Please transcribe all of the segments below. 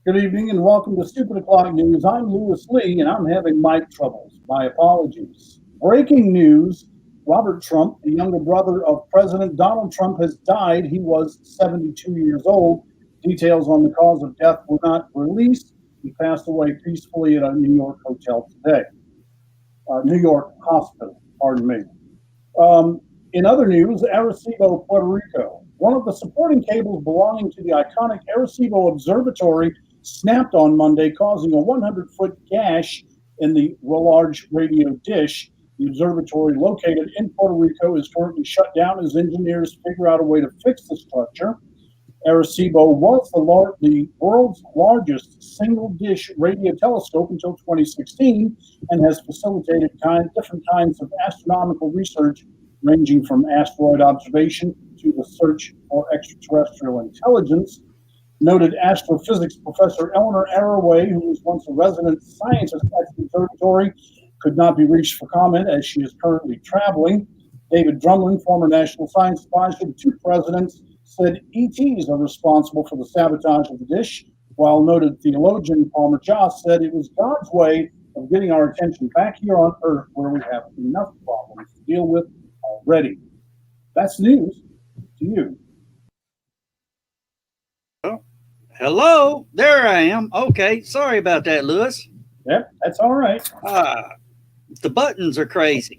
Good evening and welcome to Stupid O'Clock News. I'm Lewis Lee and I'm having mic troubles. My apologies. Breaking news: Robert Trump, the younger brother of President Donald Trump, has died. He was 72 years old. Details on the cause of death were not released. He passed away peacefully at a New York hotel today. New York hospital, pardon me. Um, in other news, Arecibo, Puerto Rico. One of the supporting cables belonging to the iconic Arecibo Observatory snapped on Monday, causing a 100-foot gash in the large radio dish. The observatory, located in Puerto Rico, is currently shut down as engineers figure out a way to fix the structure. Arecibo was the world's largest single-dish radio telescope until 2016 and has facilitated different kinds of astronomical research, ranging from asteroid observation to the search for extraterrestrial intelligence. Noted astrophysics professor Eleanor Arroway, who was once a resident scientist at the observatory, could not be reached for comment as she is currently traveling. David Drumlin, former national science advisor to two presidents, said ETs are responsible for the sabotage of the dish, while noted theologian Palmer Joss said it was God's way of getting our attention back here on Earth, where we have enough problems to deal with already. That's news to you. Oh, hello, there I am. Okay, sorry about that, Lewis. Yep, that's all right. The buttons are crazy.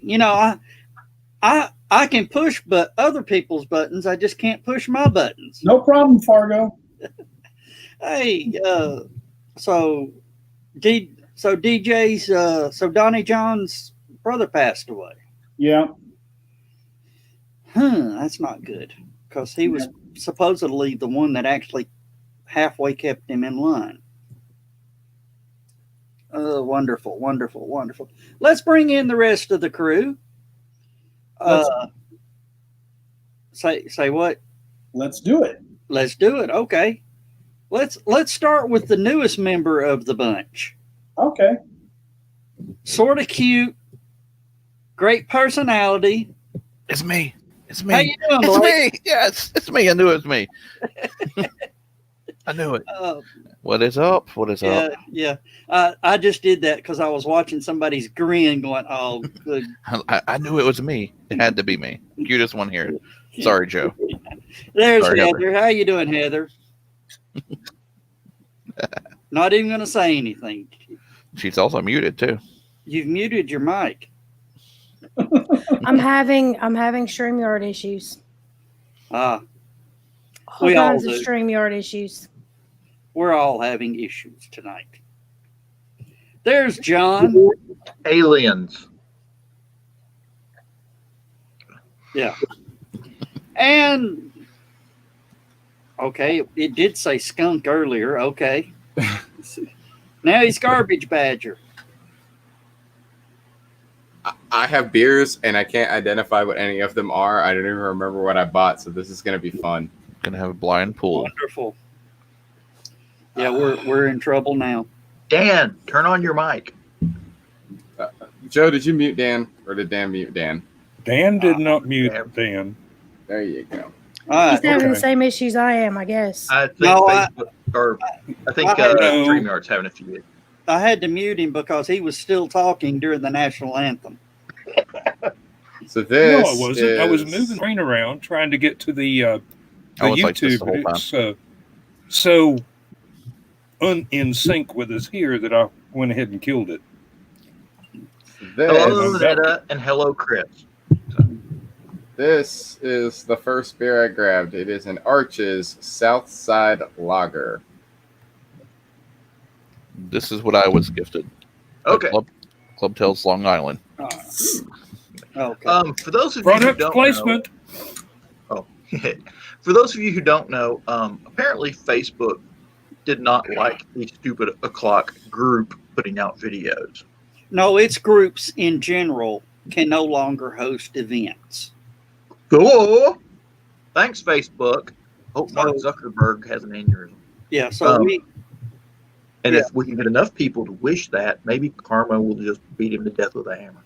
I can push but other people's buttons. I just can't push my buttons. No problem, Fargo. Hey, so DJ's Donnie John's brother passed away. Yeah. That's not good because he was supposedly the one that actually halfway kept him in line. Wonderful, wonderful, wonderful. Let's bring in the rest of the crew. Say what? Let's do it. Let's do it. Okay. Let's start with the newest member of the bunch. Okay. Sort of cute, great personality. It's me. It's me. How you doing, It's Blake? me. Yes, it's me. I knew it was me. I knew it. What is up? What is up? Yeah. I just did that because I was watching somebody's grin going, oh, good. I knew it was me. It had to be me. Cutest one here. Sorry, Joe. There's Sorry, Heather. How you doing, Heather? Not even going to say anything. She's also muted too. You've muted your mic. I'm having StreamYard issues. All kinds of do. StreamYard issues. We're all having issues tonight. There's John. Aliens. Yeah. And okay, it did say skunk earlier. Okay. Now he's Garbage Badger. I have beers and I can't identify what any of them are. I don't even remember what I bought, so this is going to be fun. Gonna have a blind pool. Wonderful. Yeah, we're in trouble now. Dan, turn on your mic. Joe, did you mute Dan, or did Dan mute Dan? Dan did not mute Dan. There you go. He's having the same issues I am, I guess. I think StreamYard's having a few. I had to mute him because he was still talking during the national anthem. So this No, I wasn't. I was moving the screen around trying to get to the YouTube. Like it's so in sync with us here that I went ahead and killed it. Hello, Netta, and hello, Chris. This is the first beer I grabbed. It is an Arches Southside Lager. This is what I was gifted. Okay. Club Tales Long Island. Okay. For those of you who don't placement. know, for those of you who don't know, apparently Facebook did not like the Stupid O'Clock group putting out videos. No, its groups in general can no longer host events. Cool. Thanks, Facebook. Hope Mark Zuckerberg has an aneurysm. Yeah, so And if we can get enough people to wish that, maybe karma will just beat him to death with a hammer.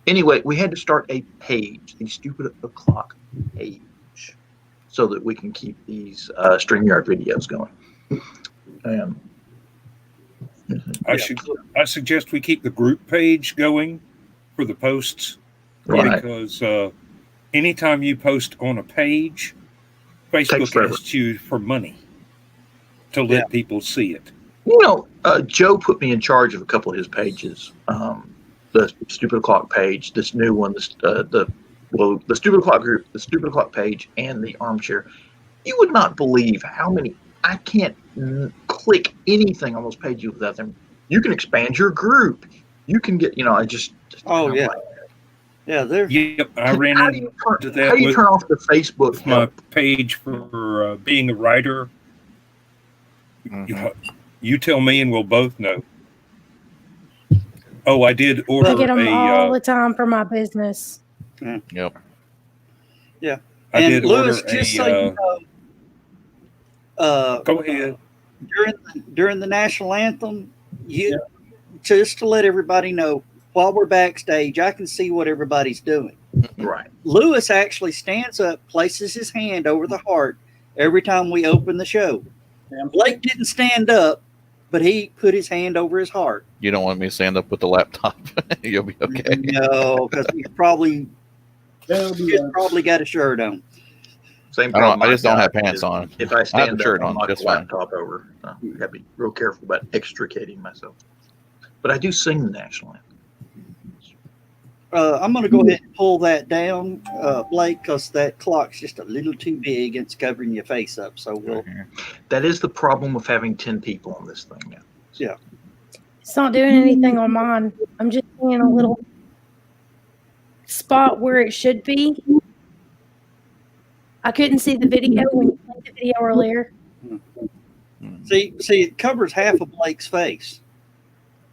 Anyway, we had to start a page, the Stupid O'Clock page. so that we can keep these StreamYard videos going. I suggest we keep the group page going for the posts, Right. because anytime you post on a page, Facebook forever. asks you for money to let people see it. You know, Joe put me in charge of a couple of his pages. The Stupid O'Clock page, this new one, the Stupid O'Clock group, the Stupid O'Clock page, and the Armchair. You would not believe how many. I can't click anything on those pages without them. You can expand your group. You can get, I just. Oh, yeah. Yeah, they're. Yep, I ran How do you into that how do you with turn off the Facebook? my page for being a writer. You tell me, and we'll both know. Oh, I did order I get them all a. the time for my business. Yep. Yeah. I And did Lewis, order just so you know, Go ahead. during the national anthem, just to let everybody know, while we're backstage, I can see what everybody's doing. Right. Lewis actually stands up, places his hand over the heart every time we open the show. Blake didn't stand up, but he put his hand over his heart. You don't want me to stand up with the laptop. You'll be okay. No, because he's probably got a shirt on. Same I problem. just don't got have pants is on. If I I stand have a shirt up, on, I'll knock just the fine. laptop over. I gotta be real careful about extricating myself. But I do sing the national anthem. I'm going to go ahead and pull that down, Blake, because that clock's just a little too big. It's covering your face up. So we'll. That is the problem with having 10 people on this thing now. Yeah. It's not doing anything on mine. I'm just seeing a little spot where it should be. I couldn't see the video when you played the video earlier. See, it covers half of Blake's face.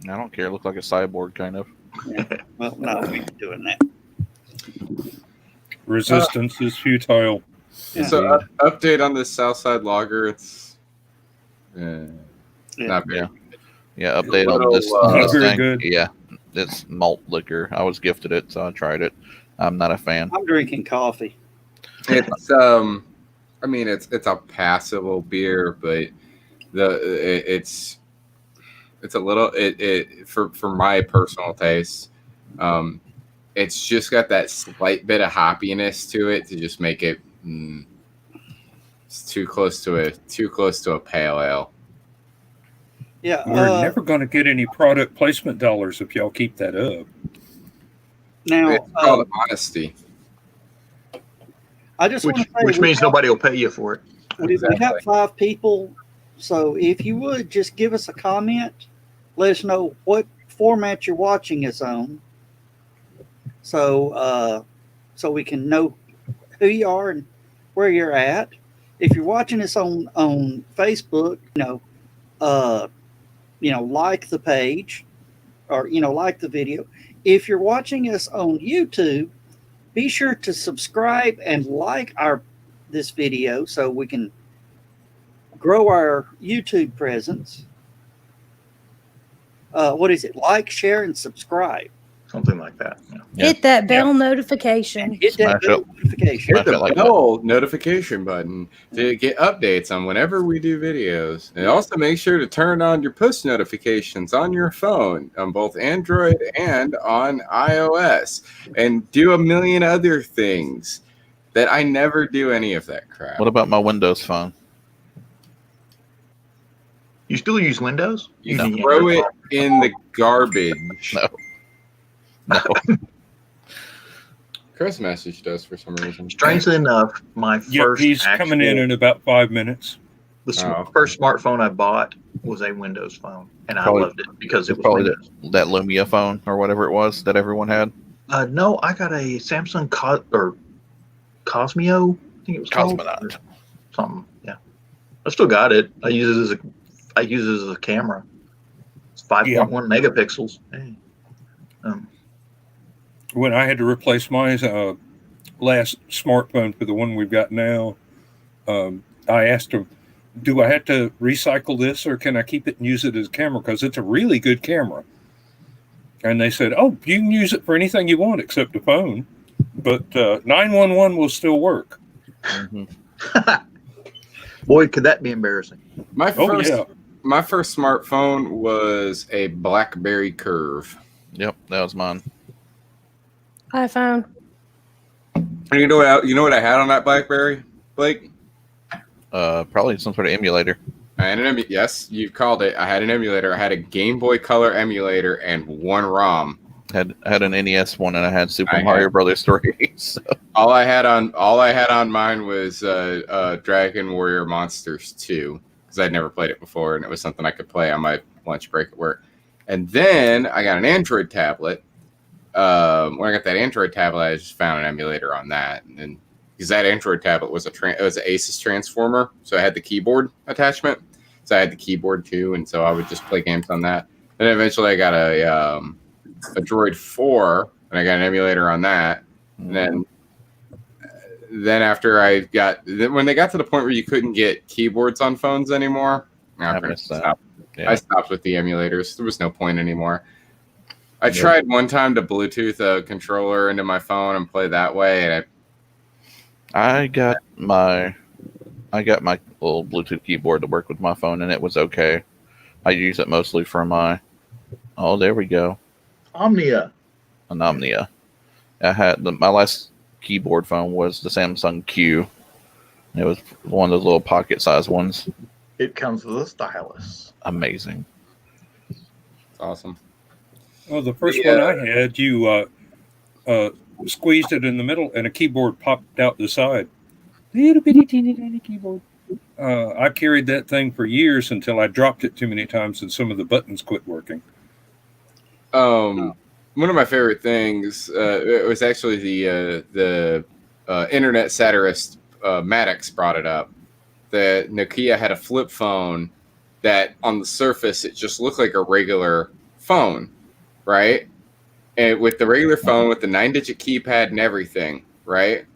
I don't care. Look like a cyborg, kind of. Yeah. Well, no, we ain't doing that. Resistance is futile. Yeah. So update on the Southside Lager. It's not very. Yeah, update on Little, this, not very thing. good. Yeah, it's malt liquor. I was gifted it, so I tried it. I'm not a fan. I'm drinking coffee. It's I mean it's a passable beer, but it's a little it for my personal taste. It's just got that slight bit of hoppiness to it to just make it it's too close to a pale ale. Yeah. We're never going to get any product placement dollars if y'all keep that up. Now, It's called honesty. I just want to say, Which means nobody will pay you for it. we got 5 people. So if you would just give us a comment, let us know what format you're watching us on. So we can know who you are and where you're at. If you're watching us on Facebook, like the page or, like the video. If you're watching us on YouTube, be sure to subscribe and like this video so we can grow our YouTube presence. What is it? Like, share, and subscribe. Something like that. Yeah. Yeah. Hit that bell notification. Hit that Smash up. notification. Hit the like bell notification button to get updates on whenever we do videos. And also make sure to turn on your push notifications on your phone on both Android and on iOS. And do a million other things that I never do any of that crap. What about my Windows phone? You still use Windows? You Using throw Android? it in the garbage. No. Chris messaged us for some reason. Strangely enough, my Yep, first he's coming in about 5 minutes. first smartphone I bought was a Windows phone, and Probably- I loved it because it was Probably Windows. that Lumia phone or whatever it was that everyone had. No, I got a Samsung Cosmio. I think it was called. Cosmonaut. Something. Yeah, I still got it. I use it as a camera. It's 5.1 megapixels. Hey. When I had to replace my last smartphone for the one we've got now, I asked them, do I have to recycle this or can I keep it and use it as a camera? Because it's a really good camera. And they said, oh, you can use it for anything you want except a phone. But 911 will still work. Mm-hmm. Boy, could that be embarrassing. My Oh first yeah. my first smartphone was a BlackBerry Curve. Yep, that was mine. iPhone. And you know what I had on that BlackBerry, Blake? Probably some sort of emulator. I had an yes, you called it. I had an emulator. I had a Game Boy Color emulator and one ROM. Had an NES one, and I had Super I had- Mario Brothers 3. So. All I had on mine was Dragon Warrior Monsters 2 because I'd never played it before, and it was something I could play on my lunch break at work. And then I got an Android tablet. When I got that Android tablet, I just found an emulator on that, and because that Android tablet was it was an Asus transformer, so I had the keyboard attachment. So I had the keyboard too, and so I would just play games on that. And eventually, I got a Droid 4, and I got an emulator on that. And then after when they got to the point where you couldn't get keyboards on phones anymore, I stopped with the emulators. There was no point anymore. I tried one time to Bluetooth a controller into my phone and play that way, and I got my little Bluetooth keyboard to work with my phone, and it was okay. I use it mostly for my there we go, Omnia. an Omnia. I had my last keyboard phone was the Samsung Q. It was one of those little pocket-sized ones. It comes with a stylus. Amazing. it's awesome. Well, the first one I had, you squeezed it in the middle, and a keyboard popped out the side. Little bitty teeny tiny keyboard. I carried that thing for years until I dropped it too many times, and some of the buttons quit working. One of my favorite things it was actually the internet satirist Maddox brought it up. That Nokia had a flip phone that on the surface it just looked like a regular phone, right? And with the regular phone with the 9-digit keypad and everything, right?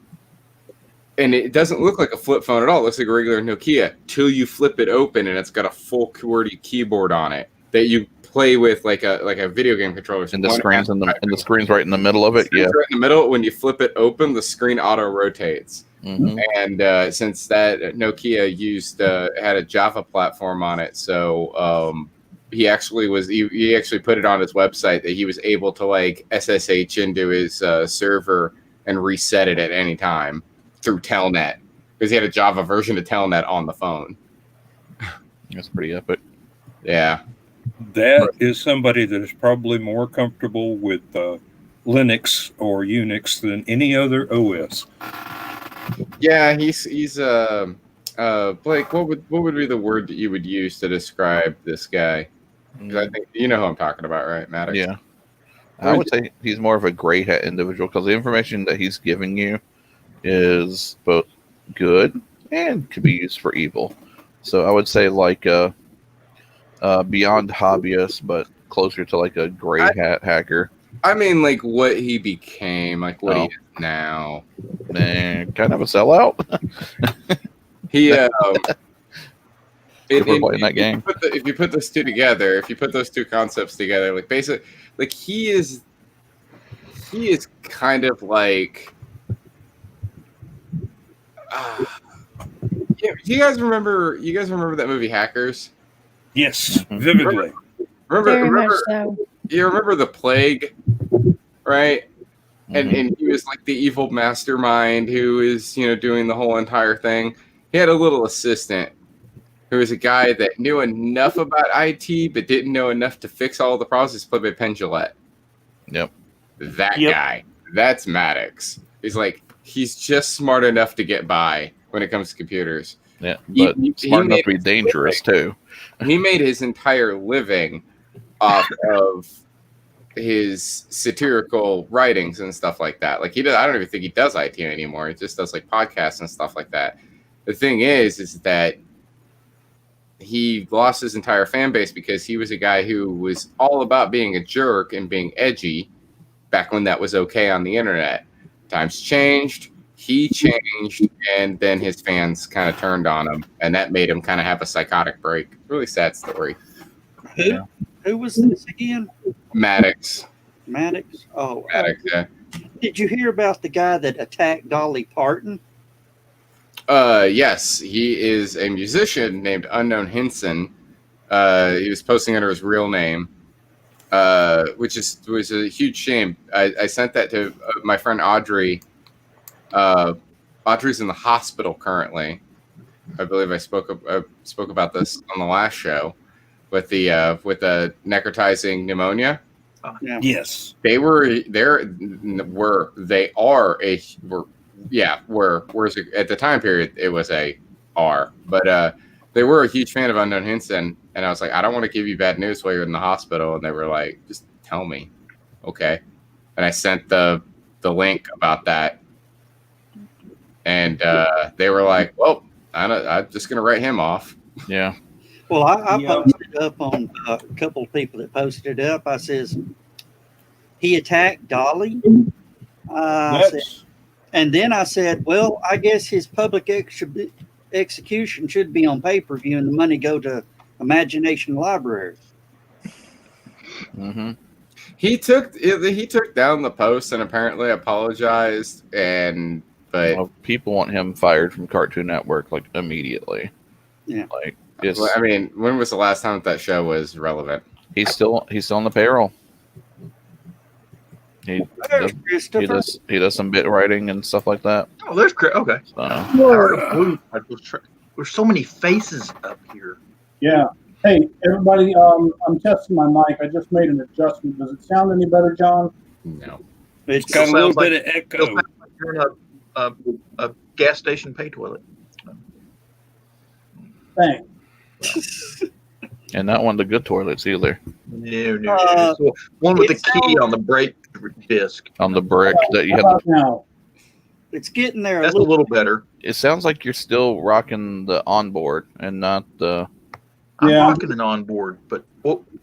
And it doesn't look like a flip phone at all. It looks like a regular Nokia till you flip it open and it's got a full QWERTY keyboard on it that you play with like a video game controller. And the screen's the screen's right in the middle of it. Yeah, right in the middle. When you flip it open, the screen auto rotates. Mm-hmm. And since that Nokia had a Java platform on it, so he actually put it on his website that he was able to like SSH into his server and reset it at any time through Telnet because he had a Java version of Telnet on the phone. That's pretty epic. Yeah. That is somebody that is probably more comfortable with Linux or Unix than any other OS. Yeah, he's Blake. What would be the word that you would use to describe this guy? 'Cause I think you know who I'm talking about, right, Maddox? Yeah, I would say he's more of a gray hat individual because the information that he's giving you is both good and could be used for evil. So I would say like beyond hobbyist, but closer to like a gray hat hacker. I mean, like what he became, like what he is now. Man, kind of a sellout. He We're playing that game. If you put those two together, if you put those two concepts together, like basically, like he is kind of like. You guys remember that movie Hackers? Yes, vividly. Very much so. You remember the Plague, right? Mm-hmm. And he was like the evil mastermind who is, doing the whole entire thing. He had a little assistant who was a guy that knew enough about IT but didn't know enough to fix all the problems. Played by Penn Jillette. Yep. That guy. That's Maddox. He's just smart enough to get by when it comes to computers. Yeah, but smart enough to be dangerous too. He made his entire living off of his satirical writings and stuff like that. Like I don't even think he does IT anymore. He just does like podcasts and stuff like that. The thing is that he lost his entire fan base because he was a guy who was all about being a jerk and being edgy back when that was okay on the internet. Times changed, he changed, and then his fans kind of turned on him, and that made him kind of have a psychotic break. Really sad story. Who was this again? Maddox. Maddox? Oh, Maddox, yeah. Did you hear about the guy that attacked Dolly Parton? Yes, he is a musician named Unknown Hinson. He was posting under his real name, which was a huge shame. I sent that to my friend Audrey. Audrey's in the hospital currently. I believe I spoke about this on the last show with the necrotizing pneumonia. Yes. They are at the time period it was a R, but they were a huge fan of Unknown Hinson, and I was like, I don't want to give you bad news while you're in the hospital, and they were like, just tell me, okay? And I sent the link about that, and they were like, well, I'm just gonna write him off. Yeah. Well, I posted up on a couple of people that posted it up. I says, he attacked Dolly. And then I said, well, I guess his public execution should be on pay-per-view and the money go to Imagination Library. Mm-hmm. He took down the post and apparently apologized, but Well, people want him fired from Cartoon Network like immediately. Yeah. Like it's, I mean, when was the last time that show was relevant? he's still on the payroll. He does some bit writing and stuff like that. Oh, there's okay. So, There's so many faces up here. Yeah. Hey, everybody, I'm testing my mic. I just made an adjustment. Does it sound any better, John? No. It's Got a Sounds little like- bit of Feels echo. like you're in a gas station pay toilet. Thanks. and not one of the good toilets either. No. So one with the key on the brake disc. On the brick that you How had. about now? It's getting there That's a little better. It sounds like you're still rocking the onboard and not the. I'm Yeah. rocking an onboard, but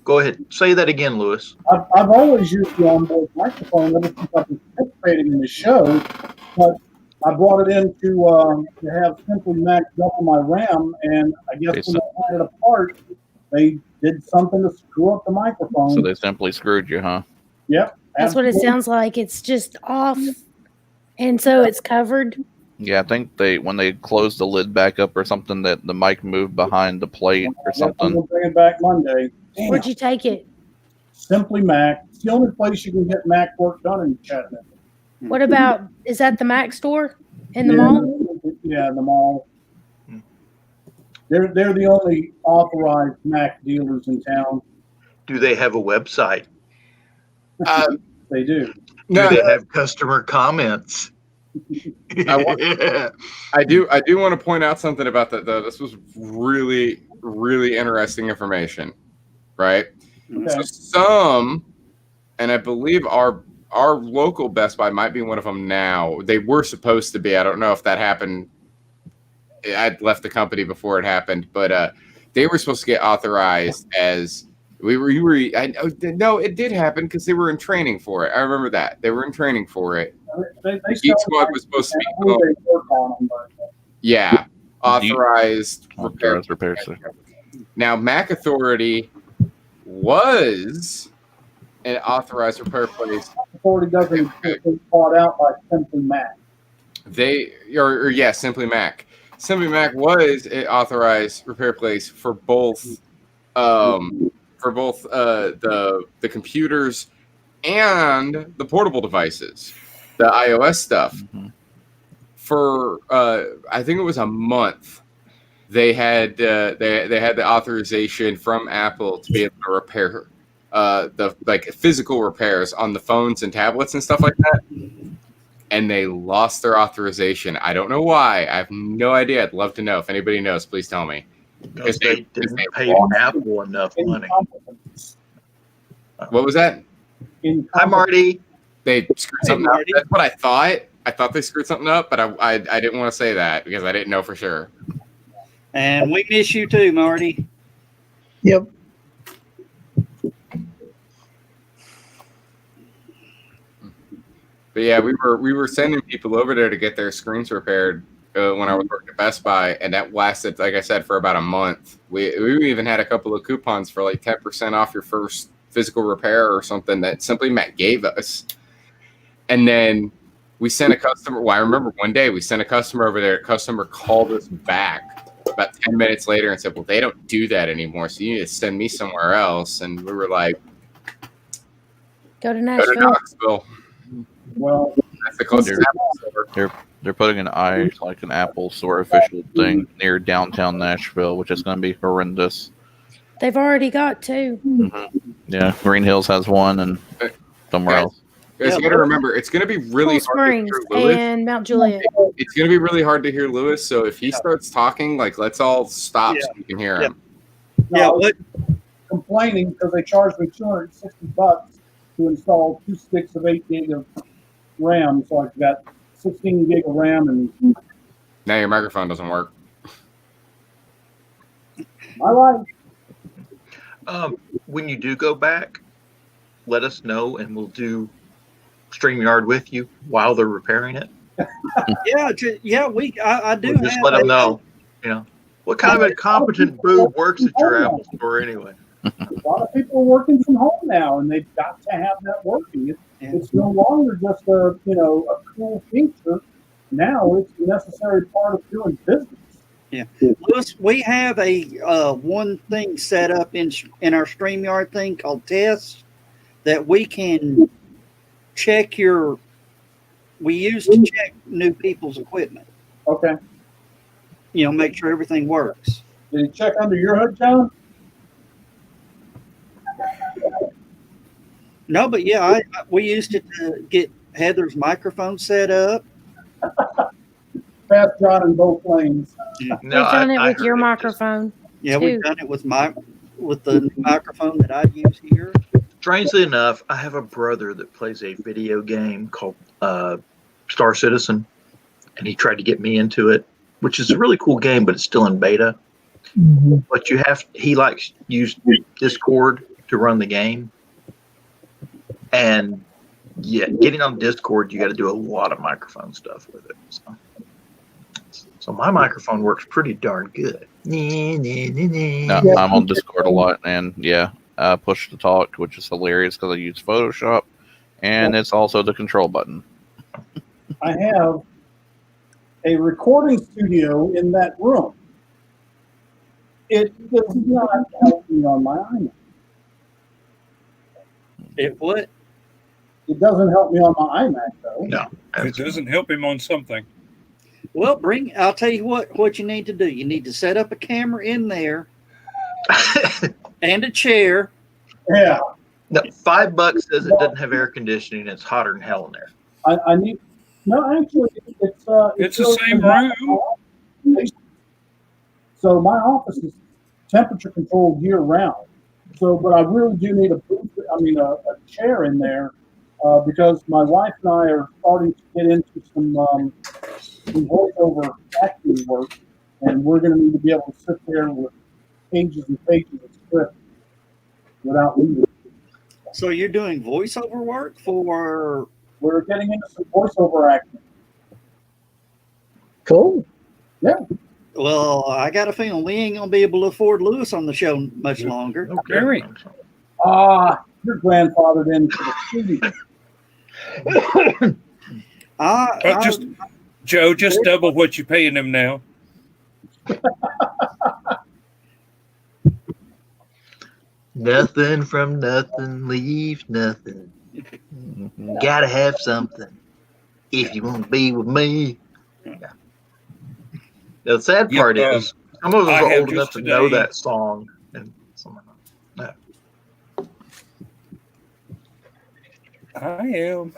go ahead. Say that again, Lewis. I've always used the onboard microphone ever since I've been participating in the show, but I brought it in to have Simply Mac double my RAM, and I guess when they had it apart, they did something to screw up the microphone. So they simply screwed you, huh? Yep. That's what it absolutely. sounds like. It's just off, and so it's covered. Yeah, I think when they closed the lid back up or something, that the mic moved behind the plate or Yep, I'm something. gonna bring it back Monday. Damn. Where'd you take it? Simply Mac. It's the only place you can get Mac work done in Chattanooga. What about, is that the Mac store in the Yeah, mall? Yeah, in the mall. They're the only authorized Mac dealers in town. Do they have a website? They do. No, Do they have customer comments? I do want to point out something about that though. This was really, really interesting information, right? Okay. So and I believe our local Best Buy might be one of them now. They were supposed to be. I don't know if that happened. I'd left the company before it happened, but they were supposed to get authorized as no, it did happen because they were in training for it. I remember that they were in training for it. They Geek Squad was supposed to be called, They work on them, but yeah, authorized repair. Authorized repair center. Now, Mac Authority was an authorized repair place. Authority doesn't get bought out by Simply Mac. Simply Mac. Simply Mac was an authorized repair place for both the computers and the portable devices, the iOS stuff. Mm-hmm. For I think it was a month, they had the authorization from Apple to be able to repair the physical repairs on the phones and tablets and stuff like that. And they lost their authorization. I don't know why. I have no idea. I'd love to know. If anybody knows, please tell me. Because they didn't pay Apple enough money. What was that? Hi, Marty. They screwed something up. That's what I thought. I thought they screwed something up, but I didn't want to say that because I didn't know for sure. And we miss you too, Marty. Yep. But yeah, we were sending people over there to get their screens repaired when I was working at Best Buy, and that lasted, like I said, for about a month. We even had a couple of coupons for like 10% off your first physical repair or something that Simply Mac gave us. And then we sent a customer. Well, I remember one day we sent a customer over there. A customer called us back about 10 minutes later and said, well, they don't do that anymore, so you need to send me somewhere else. And we were like, Go to go to Nashville. Knoxville. Well, That's the closest Apple store. They're putting an Apple Store official thing near downtown Nashville, which is going to be horrendous. They've already got two. Yeah, Green Hills has one, and somewhere Guys, else. Guys, you got to remember, it's going to be really Cool hard Springs to hear Lewis. and Mount Juliet. It's going to be really hard to hear Lewis. So if he starts talking, like, let's all stop so we can hear him. Yeah, what? complaining because they charged me $260 to install 2 sticks of 8 gig of RAM. So I've got 16 gig of RAM, and Now your microphone doesn't work. I like. When you do go back, let us know, and we'll do StreamYard with you while they're repairing it. Yeah, I do. We'll just have let them a- know. You know, what kind of incompetent boob works at your Apple store anyway? A lot of people are working from home now, and they've got to have that working. It's no longer just a cool feature. Now it's a necessary part of doing business. Lewis, we have a one thing set up in our StreamYard thing called tests that we can check we use to check new people's equipment. Okay. Make sure everything works. Did you check under your hood, John? No, but yeah, we used it to get Heather's microphone set up. Pass John in both lanes. No, We've done it I with heard your it. microphone. Yeah, we've done it with the microphone that I use here. Strangely enough, I have a brother that plays a video game called Star Citizen, and he tried to get me into it, which is a really cool game, but it's still in beta. But he likes use Discord to run the game, and yeah, getting on Discord, you got to do a lot of microphone stuff with it. So my microphone works pretty darn good. No, I'm on Discord a lot, and yeah, push to talk, which is hilarious because I use Photoshop, and it's also the control button. I have a recording studio in that room. It does not help me on my iMac. It what? It doesn't help me on my iMac, though. No, It doesn't help him on something. Well, I'll tell you what you need to do. You need to set up a camera in there and a chair. Yeah. no, $5 says it doesn't have air conditioning. It's hotter than hell in there. I need. No, actually, It's the same room. So my office is temperature controlled year round. So, but I really do need a chair in there because my wife and I are starting to get into some voiceover acting work, and we're going to need to be able to sit there with pages and pages of script without leaving. So you're doing voiceover work for? We're getting into some voiceover acting. Cool. Well, I got a feeling we ain't gonna be able to afford Lewis on the show much longer. Very. You're grandfathered into the studio. Joe, just double what you're paying him now. Nothing from nothing leaves nothing. Gotta have something if you want to be with me. Yeah. The sad part is some of us I are have old enough just to know today- that song, and some are not. No. I am.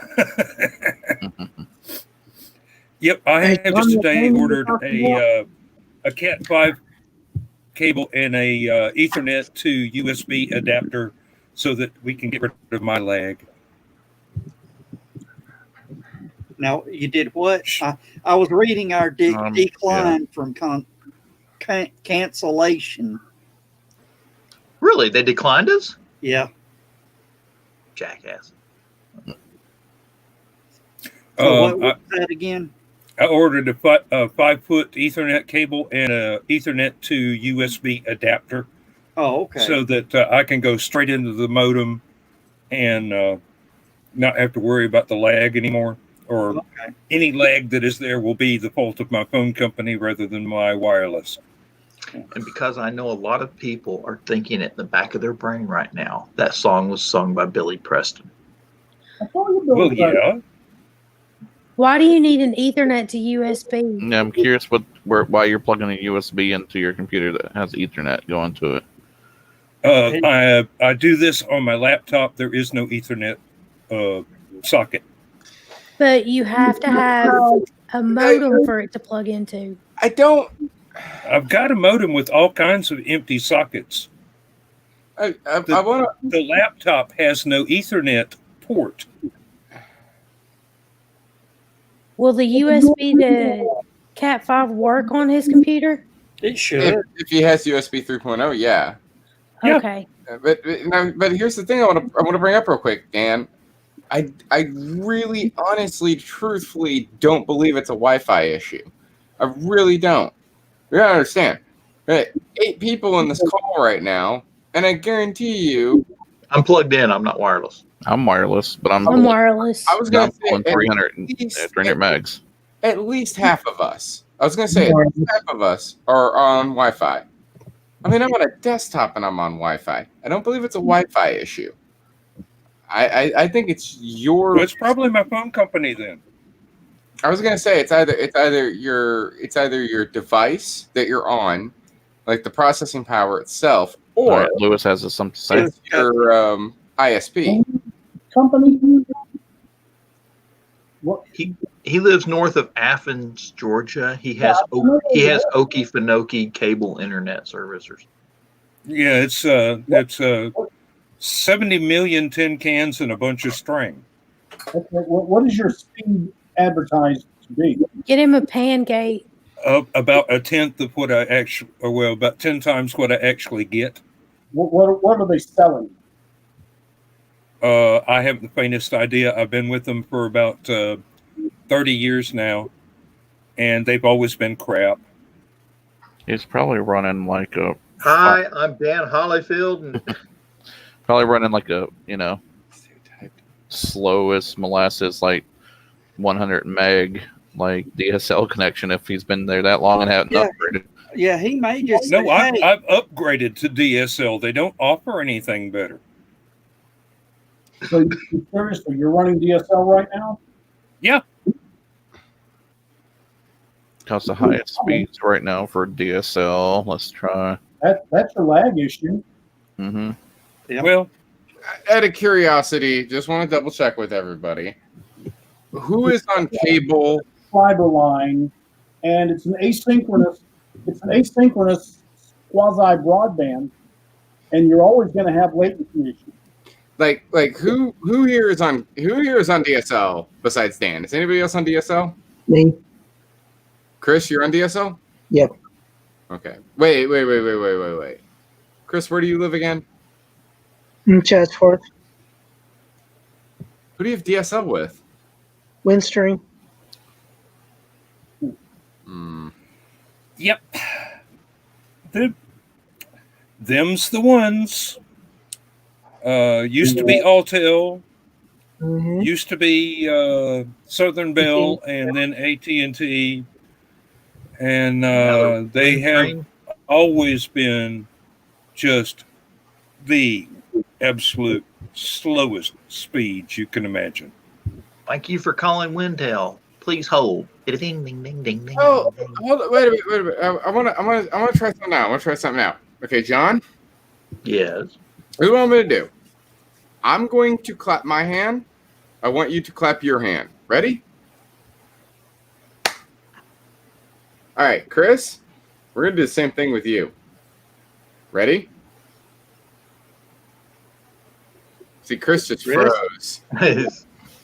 Yep, I have just today ordered a Cat 5 cable and a Ethernet to USB adapter so that we can get rid of my lag. Now you did what? I was reading our decline from cancellation. Really, they declined us? Yeah. Jackass. So what was that again? I ordered a 5-foot Ethernet cable and a Ethernet to USB adapter Oh, okay. so that I can go straight into the modem and not have to worry about the lag anymore. or Okay. any lag that is there will be the fault of my phone company rather than my wireless. And because I know a lot of people are thinking it in the back of their brain right now, that song was sung by Billy Preston. I thought you built Well, that. yeah. Why do you need an Ethernet to USB? Yeah, I'm curious why you're plugging a USB into your computer that has Ethernet going to it. I do this on my laptop. There is no Ethernet socket. But you have to have a modem for it to plug into. I don't. I've got a modem with all kinds of empty sockets. I want to. The laptop has no Ethernet port. Will the USB to Cat5 work on his computer? It should. If he has USB 3.0, yeah. Yeah. Okay. But here's the thing I want to bring up real quick, Dan. I really, honestly, truthfully don't believe it's a Wi-Fi issue. I really don't. You gotta understand. 8 people in this call right now, and I guarantee you, I'm plugged in. I'm not wireless. I'm wireless, but I'm wireless. I was gonna pulling say 300 least- 300 megs. at least half of us. I was gonna say at least half of us are on Wi-Fi. I mean, I'm on a desktop and I'm on Wi-Fi. I don't believe it's a Wi-Fi issue. I think it's your. Well, it's probably my phone company then. I was gonna say it's either your device that you're on, like the processing power itself, All or right, Lewis has something to say. it's your ISP. Company. What? He lives north of Athens, Georgia. He has Okefenokee cable internet servicers. Yeah, it's 70 million tin cans and a bunch of string. Okay, what is your speed advertised to be? Get him a Pangate. About a tenth of what I actually, or well, about 10 times what I actually get. What are they selling? I have the faintest idea. I've been with them for about 30 years now, and they've always been crap. He's probably running like a Hi, I'm Dan Hollyfield. And slowest molasses, like 100 meg, like DSL connection if he's been there that long and hadn't Yeah. upgraded. Yeah, he may just No, say, hey, I've upgraded to DSL. They don't offer anything better. So seriously, you're running DSL right now? Yeah. Because the highest speeds right now for DSL. Let's try. That's your lag issue. Mm-hmm. Yep. Well, Out of curiosity, just want to double check with everybody. Who is on cable? Fiber line, and it's an asynchronous quasi broadband, and you're always going to have latency issues. Like who here is on DSL besides Dan? Is anybody else on DSL? Me. Chris, you're on DSL? Yep. Okay. Wait. Chris, where do you live again? Chatsworth. Who do you have DSL with? Windstream. yep. Them's the ones. Used to be Altel. Mm-hmm. Used to be Southern Bell, and then AT&T, and they have always been just the absolute slowest speeds you can imagine. Thank you for calling Windtail. Please hold. Ding ding ding ding ding. Oh, ding, ding. hold on, wait a minute. I want to try something out. Okay, John. Yes. Here's what I'm going to do. I'm going to clap my hand. I want you to clap your hand. Ready? All right, Chris. We're going to do the same thing with you. Ready? See, Chris just froze.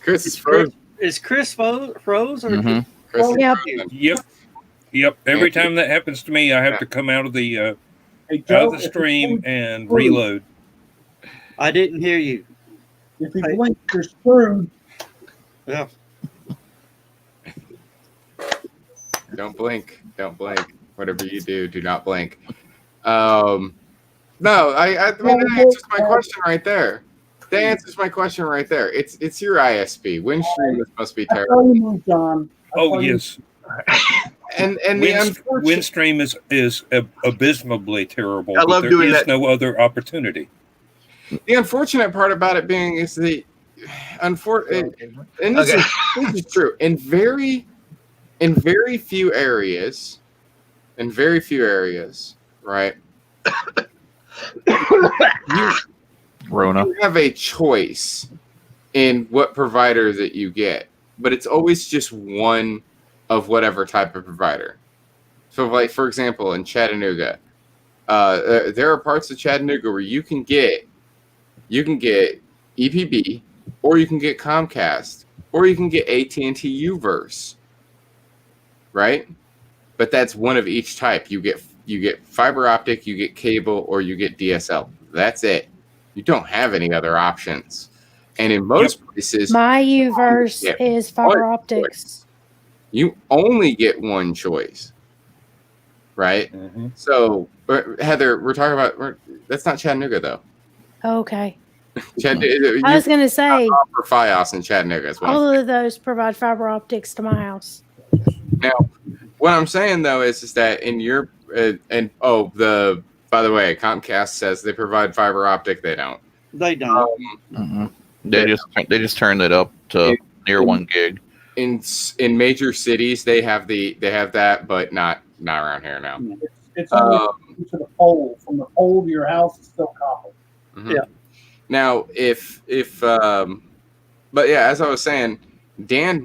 Chris is frozen. is Chris froze or Mhm. Chris is Yep. frozen. Yep. Every time that happens to me, I have to come out of the Hey, out Joe, of the stream and reload. I didn't hear you. if you blink, you're screwed. Yeah. Don't blink. Don't blink. Whatever you do, do not blink. No, I mean that answers my question right there. that answers my question right there. It's your ISP. Windstream must be I terrible. tell you, John. I Oh tell you, yes, And the unfortunate, Windstream is abysmally terrible. I but love there doing is that. no other opportunity. the unfortunate part about it being is the unfortunate, and this, Okay. this is true in very few areas, right? You Rona. you have a choice in what provider that you get, but it's always just one of whatever type of provider. So, like for example, in Chattanooga, there are parts of Chattanooga where you can get EPB, or you can get Comcast, or you can get AT&T Uverse, right? But that's one of each type. You get fiber optic, you get cable, or you get DSL. That's it. You don't have any other options. And in most places, My Uverse Yeah. is fiber optics. you only get one choice, right? Mhm. So, Heather, we're talking about that's not Chattanooga though. Okay. Chattanooga, I you was going to say, offer FiOS in Chattanooga as well. all of those provide fiber optics to my house. Now, what I'm saying though is that in your by the way, Comcast says they provide fiber optic. They don't. They don't. Mm-mm. They just turned it up to near 1 gig. In major cities, they have that, but not around here now. it's only to the pole. From the pole to your house, it's still copper. Mhm. Yeah. Now, but yeah, as I was saying, that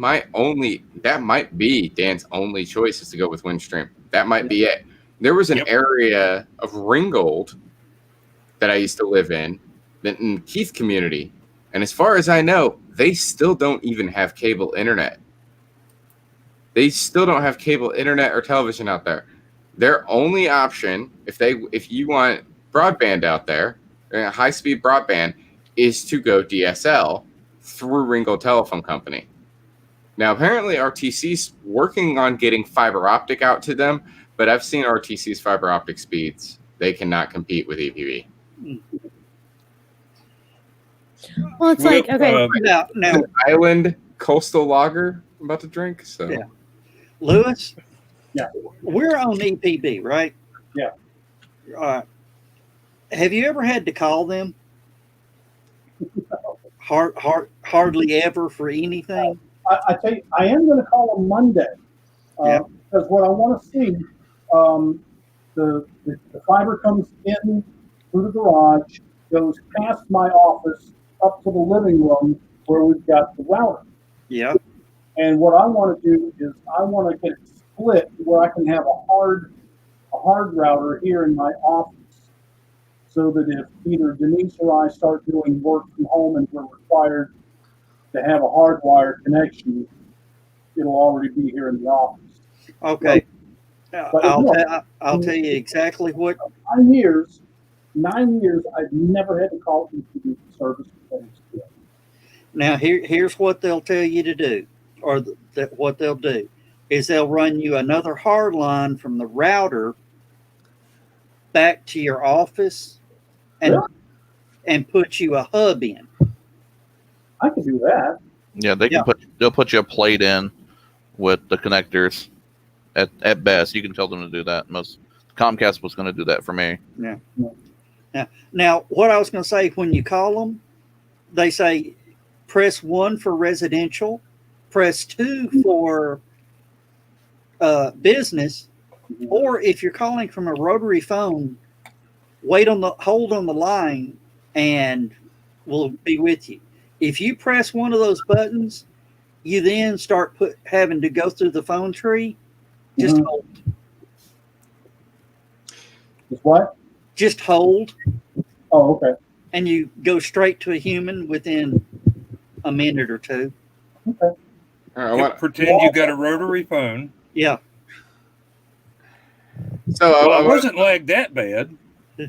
might be Dan's only choice is to go with Windstream. That might be it. There was an Yep. area of Ringgold that I used to live in Keith community, and as far as I know, they still don't even have cable internet. They still don't have cable internet or television out there. Their only option, if you want broadband out there, high-speed broadband, is to go DSL through Ringgold Telephone Company. Now, apparently, RTC's working on getting fiber optic out to them, but I've seen RTC's fiber optic speeds. They cannot compete with EPB. Well, it's like, okay, Now, Island Coastal Lager I'm about to drink. So Yeah. Lewis. Yeah. We're on EPB, right? Yeah. Have you ever had to call them? Hardly ever for anything. I tell you, I am going to call them Monday because what I want to see, the fiber comes in through the garage, goes past my office up to the living room where we've got the router. Yeah. And what I want to do is I want to get it split where I can have a hard router here in my office, so that if either Denise or I start doing work from home and we're required to have a hardwired connection, it'll already be here in the office. Okay. But I'll tell you exactly what. 9 years, I've never had to call EPB service for things. Now here's what they'll tell you to do, or what they'll do is they'll run you another hard line from the router back to your office and put you a hub in. I can do that. Yeah, they'll put you a plate in with the connectors. At best, you can tell them to do that. Comcast was going to do that for me. Yeah. Now, what I was going to say, when you call them, they say press 1 for residential, press 2 for business, or if you're calling from a rotary phone, hold on the line, and we'll be with you. If you press one of those buttons, you then start having to go through the phone tree. Just hold. Just what? Just hold. Oh, okay. And you go straight to a human within a minute or two. Okay. Pretend you got a rotary phone. Yeah. So It wasn't like that bad.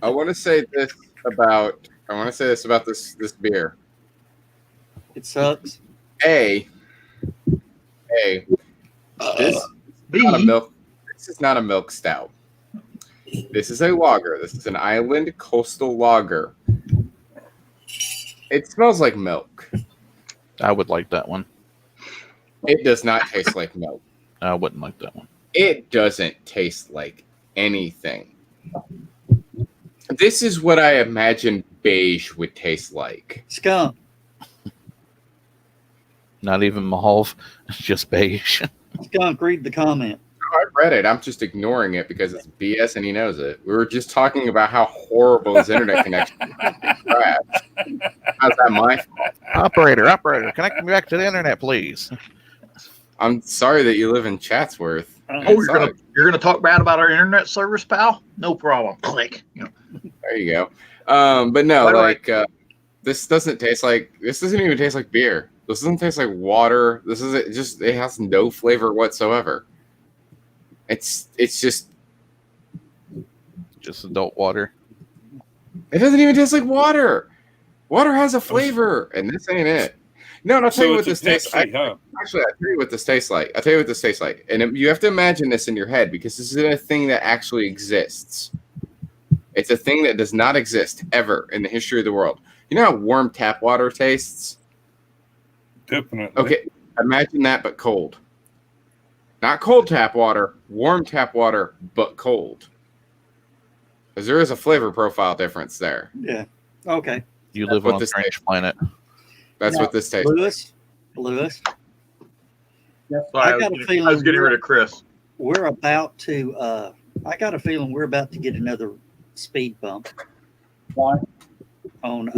I want to say this about this beer. It sucks. This is not a milk stout. This is a lager. This is an island coastal lager. It smells like milk. I would like that one. It does not taste like milk. I wouldn't like that one. It doesn't taste like anything. This is what I imagine beige would taste like. Skunk. Not even mauve, just beige. Skunk, read the comment. I read it. I'm just ignoring it because it's BS and he knows it. We were just talking about how horrible his internet connection is. Trash. How's that my fault? Operator, connect me back to the internet, please. I'm sorry that you live in Chatsworth. Oh, you're gonna talk bad about our internet service, pal? No problem. Click. There you go. But no, By the way- like this doesn't even taste like beer. This doesn't taste like water. This is it has no flavor whatsoever. It's just adult water. it doesn't even taste like water. Water has a flavor, and this ain't it. No, and I'll tell you what this tastes like. Actually, I'll tell you what this tastes like. And you have to imagine this in your head because this isn't a thing that actually exists. It's a thing that does not exist ever in the history of the world. You know how warm tap water tastes? Definitely. Okay, imagine that, but cold. Not cold tap water, warm tap water, but cold. Because there is a flavor profile difference there. Yeah. Okay. You That's live what on a this strange planet. That's Yeah. what this tastes like. Lewis. Yes. I got a feeling I was getting rid of Chris. We're about to. I got a feeling we're about to get another speed bump Why? on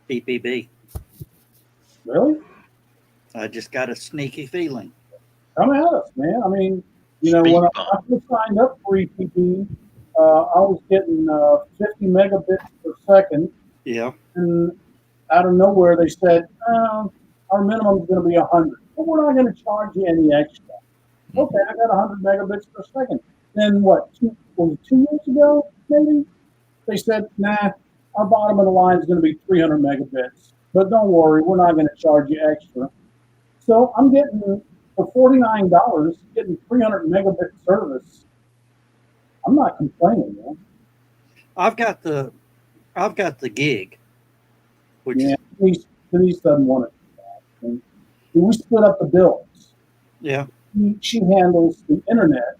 BPB. Really? I just got a sneaky feeling. Come at us, man. I mean, Speed when I bump. first signed up for EPB, I was getting 50 megabits per second, Yeah. and out of nowhere they said, our minimum is going to be 100. But we're not going to charge you any extra. Okay, I got 100 megabits per second. Then what, 2 years ago, maybe? They said, nah, our bottom of the line is going to be 300 megabits. But don't worry, we're not going to charge you extra. So I'm getting, for $49, getting 300 megabit service. I'm not complaining, man. I've got the gig, which Yeah, Denise doesn't want it. And we split up the bills. yeah. She handles the internet,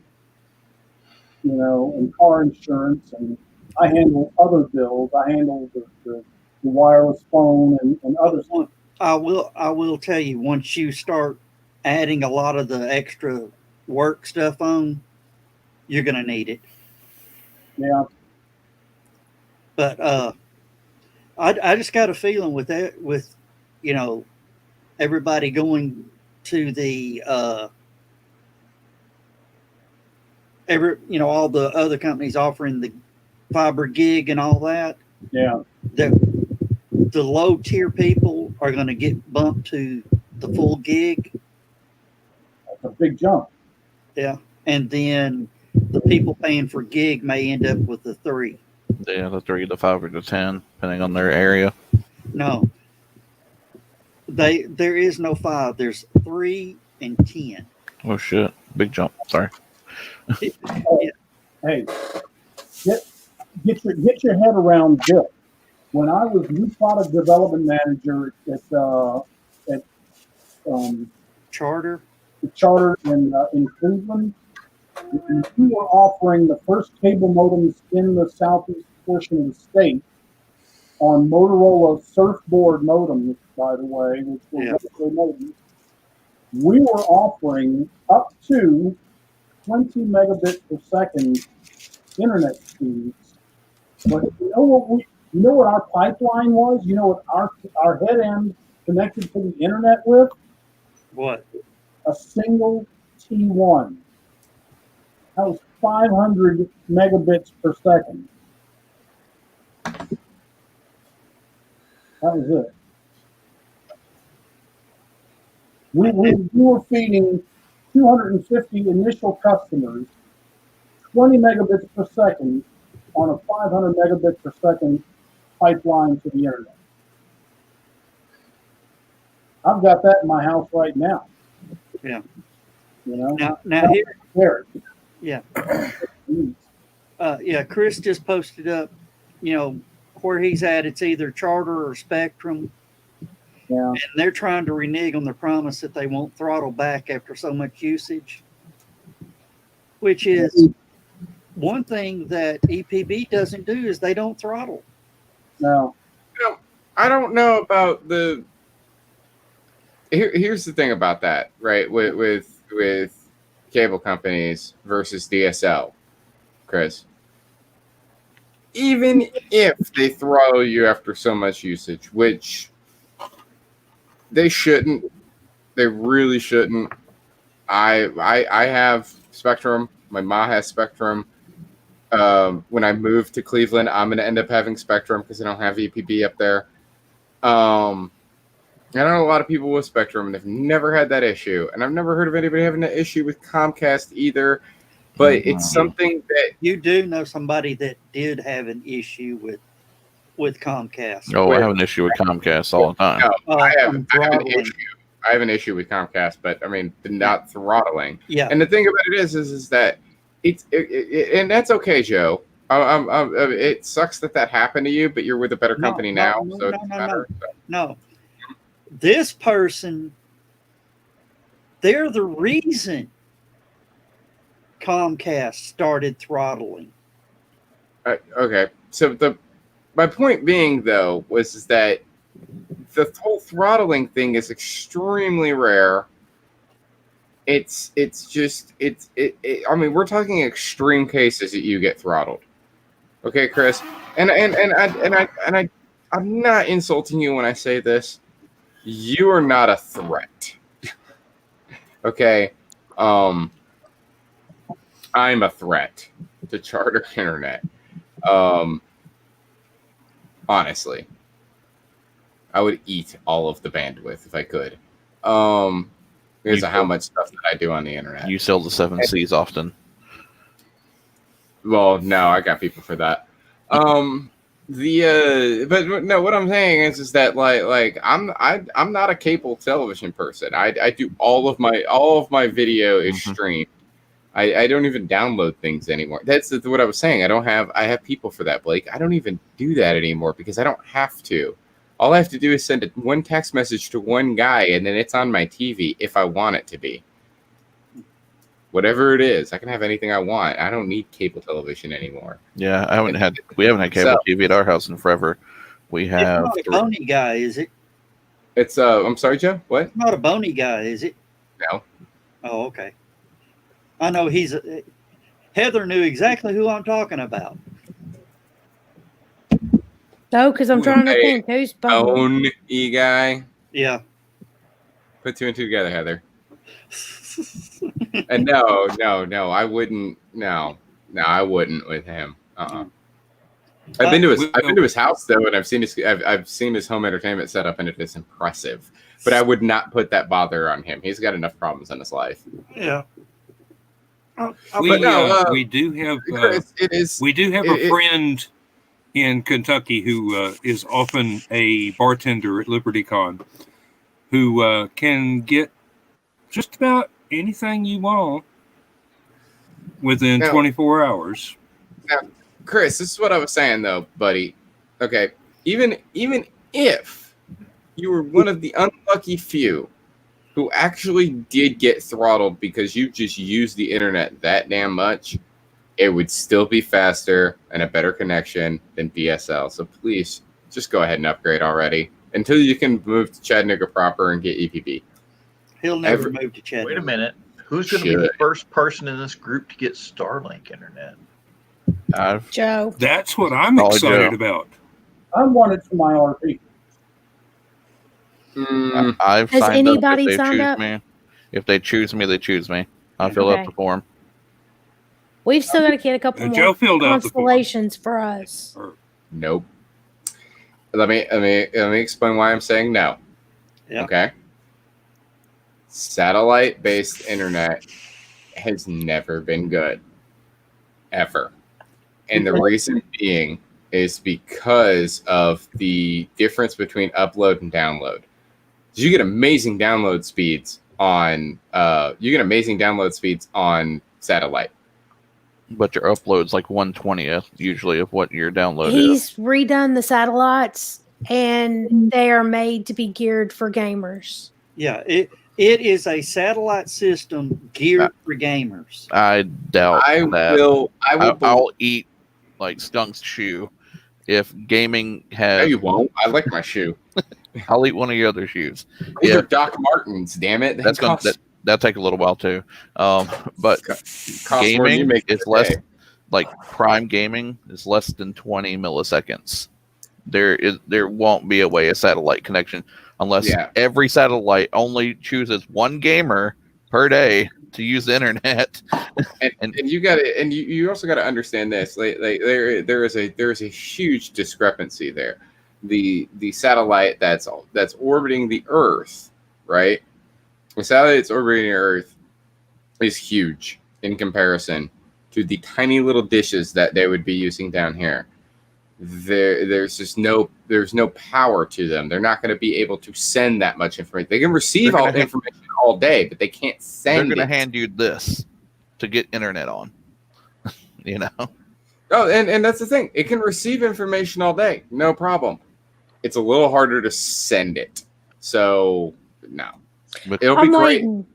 and car insurance, and I handle other bills. I handle the wireless phone and other stuff. I will tell you, once you start adding a lot of the extra work stuff on, you're gonna need it. Yeah, But I just got a feeling with that, with everybody going to the all the other companies offering the fiber gig and all that, yeah. that the low tier people are going to get bumped to the full gig. That's a big jump. Yeah. And then the people paying for gig may end up with the 3. Yeah, the 3, the 5, or the 10, depending on their area. No, there is no 5. There's 3 and 10. Oh shit! Big jump. Sorry. Hey, get your head around this. When I was new product development manager at Charter. the Charter in Cleveland, we were offering the first cable modems in the southeast portion of the state on Motorola Surfboard modems, by the way, which were regular modems. We were offering up to 20 megabit per second internet speeds. But you know what our pipeline was? You know what our head end connected to the internet with? What? A single T1. That was 500 megabits per second. That was it. We were feeding 250 initial customers 20 megabits per second on a 500 megabit per second pipeline to the internet. I've got that in my house right now. Yeah. Now here. There. Yeah. Yeah. Chris just posted up, where where he's at, it's either Charter or Spectrum. Yeah. And they're trying to renege on their promise that they won't throttle back after so much usage, which is one thing that EPB doesn't do is they don't throttle. No. I don't know about the. Here's the thing about that, right? With cable companies versus DSL, Chris. Even if they throttle you after so much usage, which they shouldn't, they really shouldn't. I have Spectrum. My ma has Spectrum. When I move to Cleveland, I'm going to end up having Spectrum because I don't have EPB up there. I know a lot of people with Spectrum and have never had that issue, and I've never heard of anybody having an issue with Comcast either. But it's something that you do know somebody that did have an issue with Comcast. Oh, I have an issue with Comcast all the time. No, I have an issue. I have an issue with Comcast, but I mean, the not throttling. Yeah. And the thing about it is that and that's okay, Joe. It sucks that happened to you, but you're with a better company now, so it doesn't matter. No. This person, they're the reason Comcast started throttling. Okay, so my point being though was that the whole throttling thing is extremely rare. I mean, we're talking extreme cases that you get throttled. Okay, Chris, and I'm not insulting you when I say this. You are not a threat. Okay, I'm a threat to Charter Internet. Honestly, I would eat all of the bandwidth if I could. Because of how much stuff that I do on the internet. You sell the 7 Cs often. Well, no, I got people for that. But no, what I'm saying is that like I'm not a cable television person. I do all of my video is streamed. I don't even download things anymore. That's what I was saying. I have people for that, Blake. I don't even do that anymore because I don't have to. All I have to do is send one text message to one guy, and then it's on my TV if I want it to be. Whatever it is, I can have anything I want. I don't need cable television anymore. Yeah, we haven't had cable TV at our house in forever. We have. It's not a bony guy, is it? It's I'm sorry, Joe. What? It's not a bony guy, is it? No. Oh, okay. I know Heather knew exactly who I'm talking about. No, because I'm trying to think who's bone guy. Yeah. Put two and two together, Heather. And no, I wouldn't. No, I wouldn't with him. I've been to his house though, and I've seen his home entertainment setup, and it is impressive. But I would not put that bother on him. He's got enough problems in his life. Yeah. We do have a friend in Kentucky who is often a bartender at LibertyCon who can get just about anything you want within 24 hours. Now, Chris, this is what I was saying though, buddy. Okay, even if you were one of the unlucky few who actually did get throttled because you just used the internet that damn much, it would still be faster and a better connection than DSL. So please just go ahead and upgrade already until you can move to Chattanooga proper and get EPB. He'll never move to Chattanooga. Wait a minute. Who's going to be the first person in this group to get Starlink internet? Joe. That's what I'm excited about. I want it for my RP. I've Has signed anybody up if they signed choose up? me. If they choose me, they choose me. I'll fill out the form. We've still got to get a couple Joe more filled out the form. constellations for us. Nope. Let me explain why I'm saying no. Yeah. Okay. Satellite-based internet has never been good, ever, and the reason being is because of the difference between upload and download. You get amazing download speeds on satellite. But your upload's like 1/20th usually of what your download is. He's redone the satellites, and they are made to be geared for gamers. Yeah, it is a satellite system geared for gamers. I doubt I that. will. I'll eat like Skunk's shoe if gaming No, has. you won't. I like my shoe. I'll eat one of your other shoes. These Yeah. are Doc Martens. Damn it. They That's gonna cost- that'll take a little while too. But cost more than you gaming make is today. less like prime gaming is less than 20 milliseconds. There won't be a way a satellite connection unless Yeah. every satellite only chooses one gamer per day to use the internet. And you got to, and you also got to understand this. Like there is a huge discrepancy there. The satellite that's orbiting the Earth, right? The satellite that's orbiting the Earth is huge in comparison to the tiny little dishes that they would be using down here. There's no power to them. They're not going to be able to send that much information. They can receive They're all gonna information all day, but they can't They're send going to it. hand you this to get internet on. You know, Oh, and that's the thing. It can receive information all day, no problem. It's a little harder to send it. So no, But- it'll be I'm great. waiting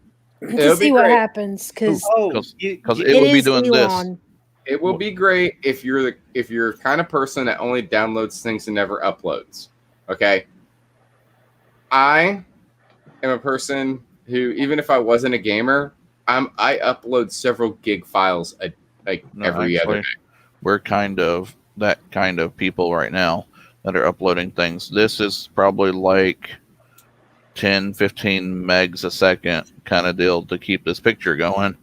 to It'll be see what great. happens because Oh, 'Cause- you, 'cause you- it will be is doing this. Elon. It will be great if you're the kind of person that only downloads things and never uploads. Okay. I am a person who, even if I wasn't a gamer, I upload several gig files No, every actually, other day. we're kind of that kind of people right now that are uploading things. This is probably like 10, 15 megs a second kind of deal to keep this picture going.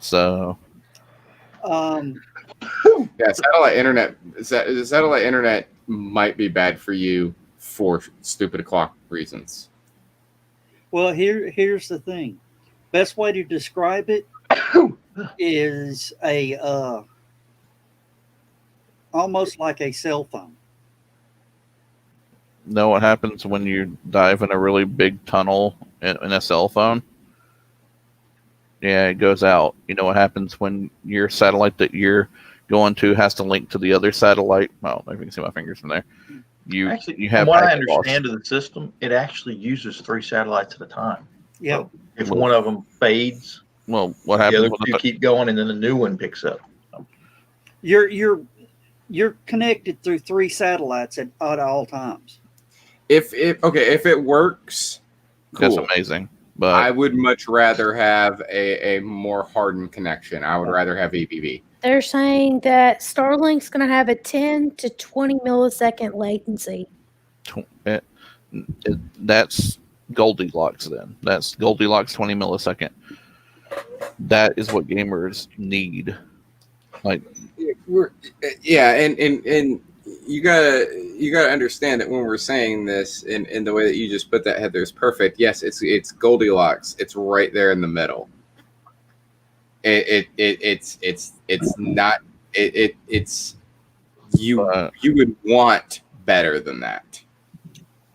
So Yeah, satellite internet might be bad for you for stupid clock reasons. well, here's the thing. Best way to describe it is a almost like a cell phone. know what happens when you dive in a really big tunnel in a cell phone? Yeah, it goes out. You know what happens when your satellite that you're going to has to link to the other satellite? Well, if you can see my fingers from there. You Actually, have from what I packet loss. understand of the system, it actually uses 3 satellites at a time. Yeah. So if one of them fades, Well, what the happens other with two the keep going, and then the new one picks up. You're connected through 3 satellites at all times. If it works, That's cool. amazing. But I would much rather have a more hardened connection. I would rather have EBB. They're saying that Starlink's going to have a 10 to 20 millisecond latency. that's Goldilocks then. That's Goldilocks 20 millisecond. That is what gamers need. Like, Yeah, and you gotta understand that when we're saying this in the way that you just put that, Heather, is perfect. Yes, it's Goldilocks. It's right there in the middle. It's not you would want better than that.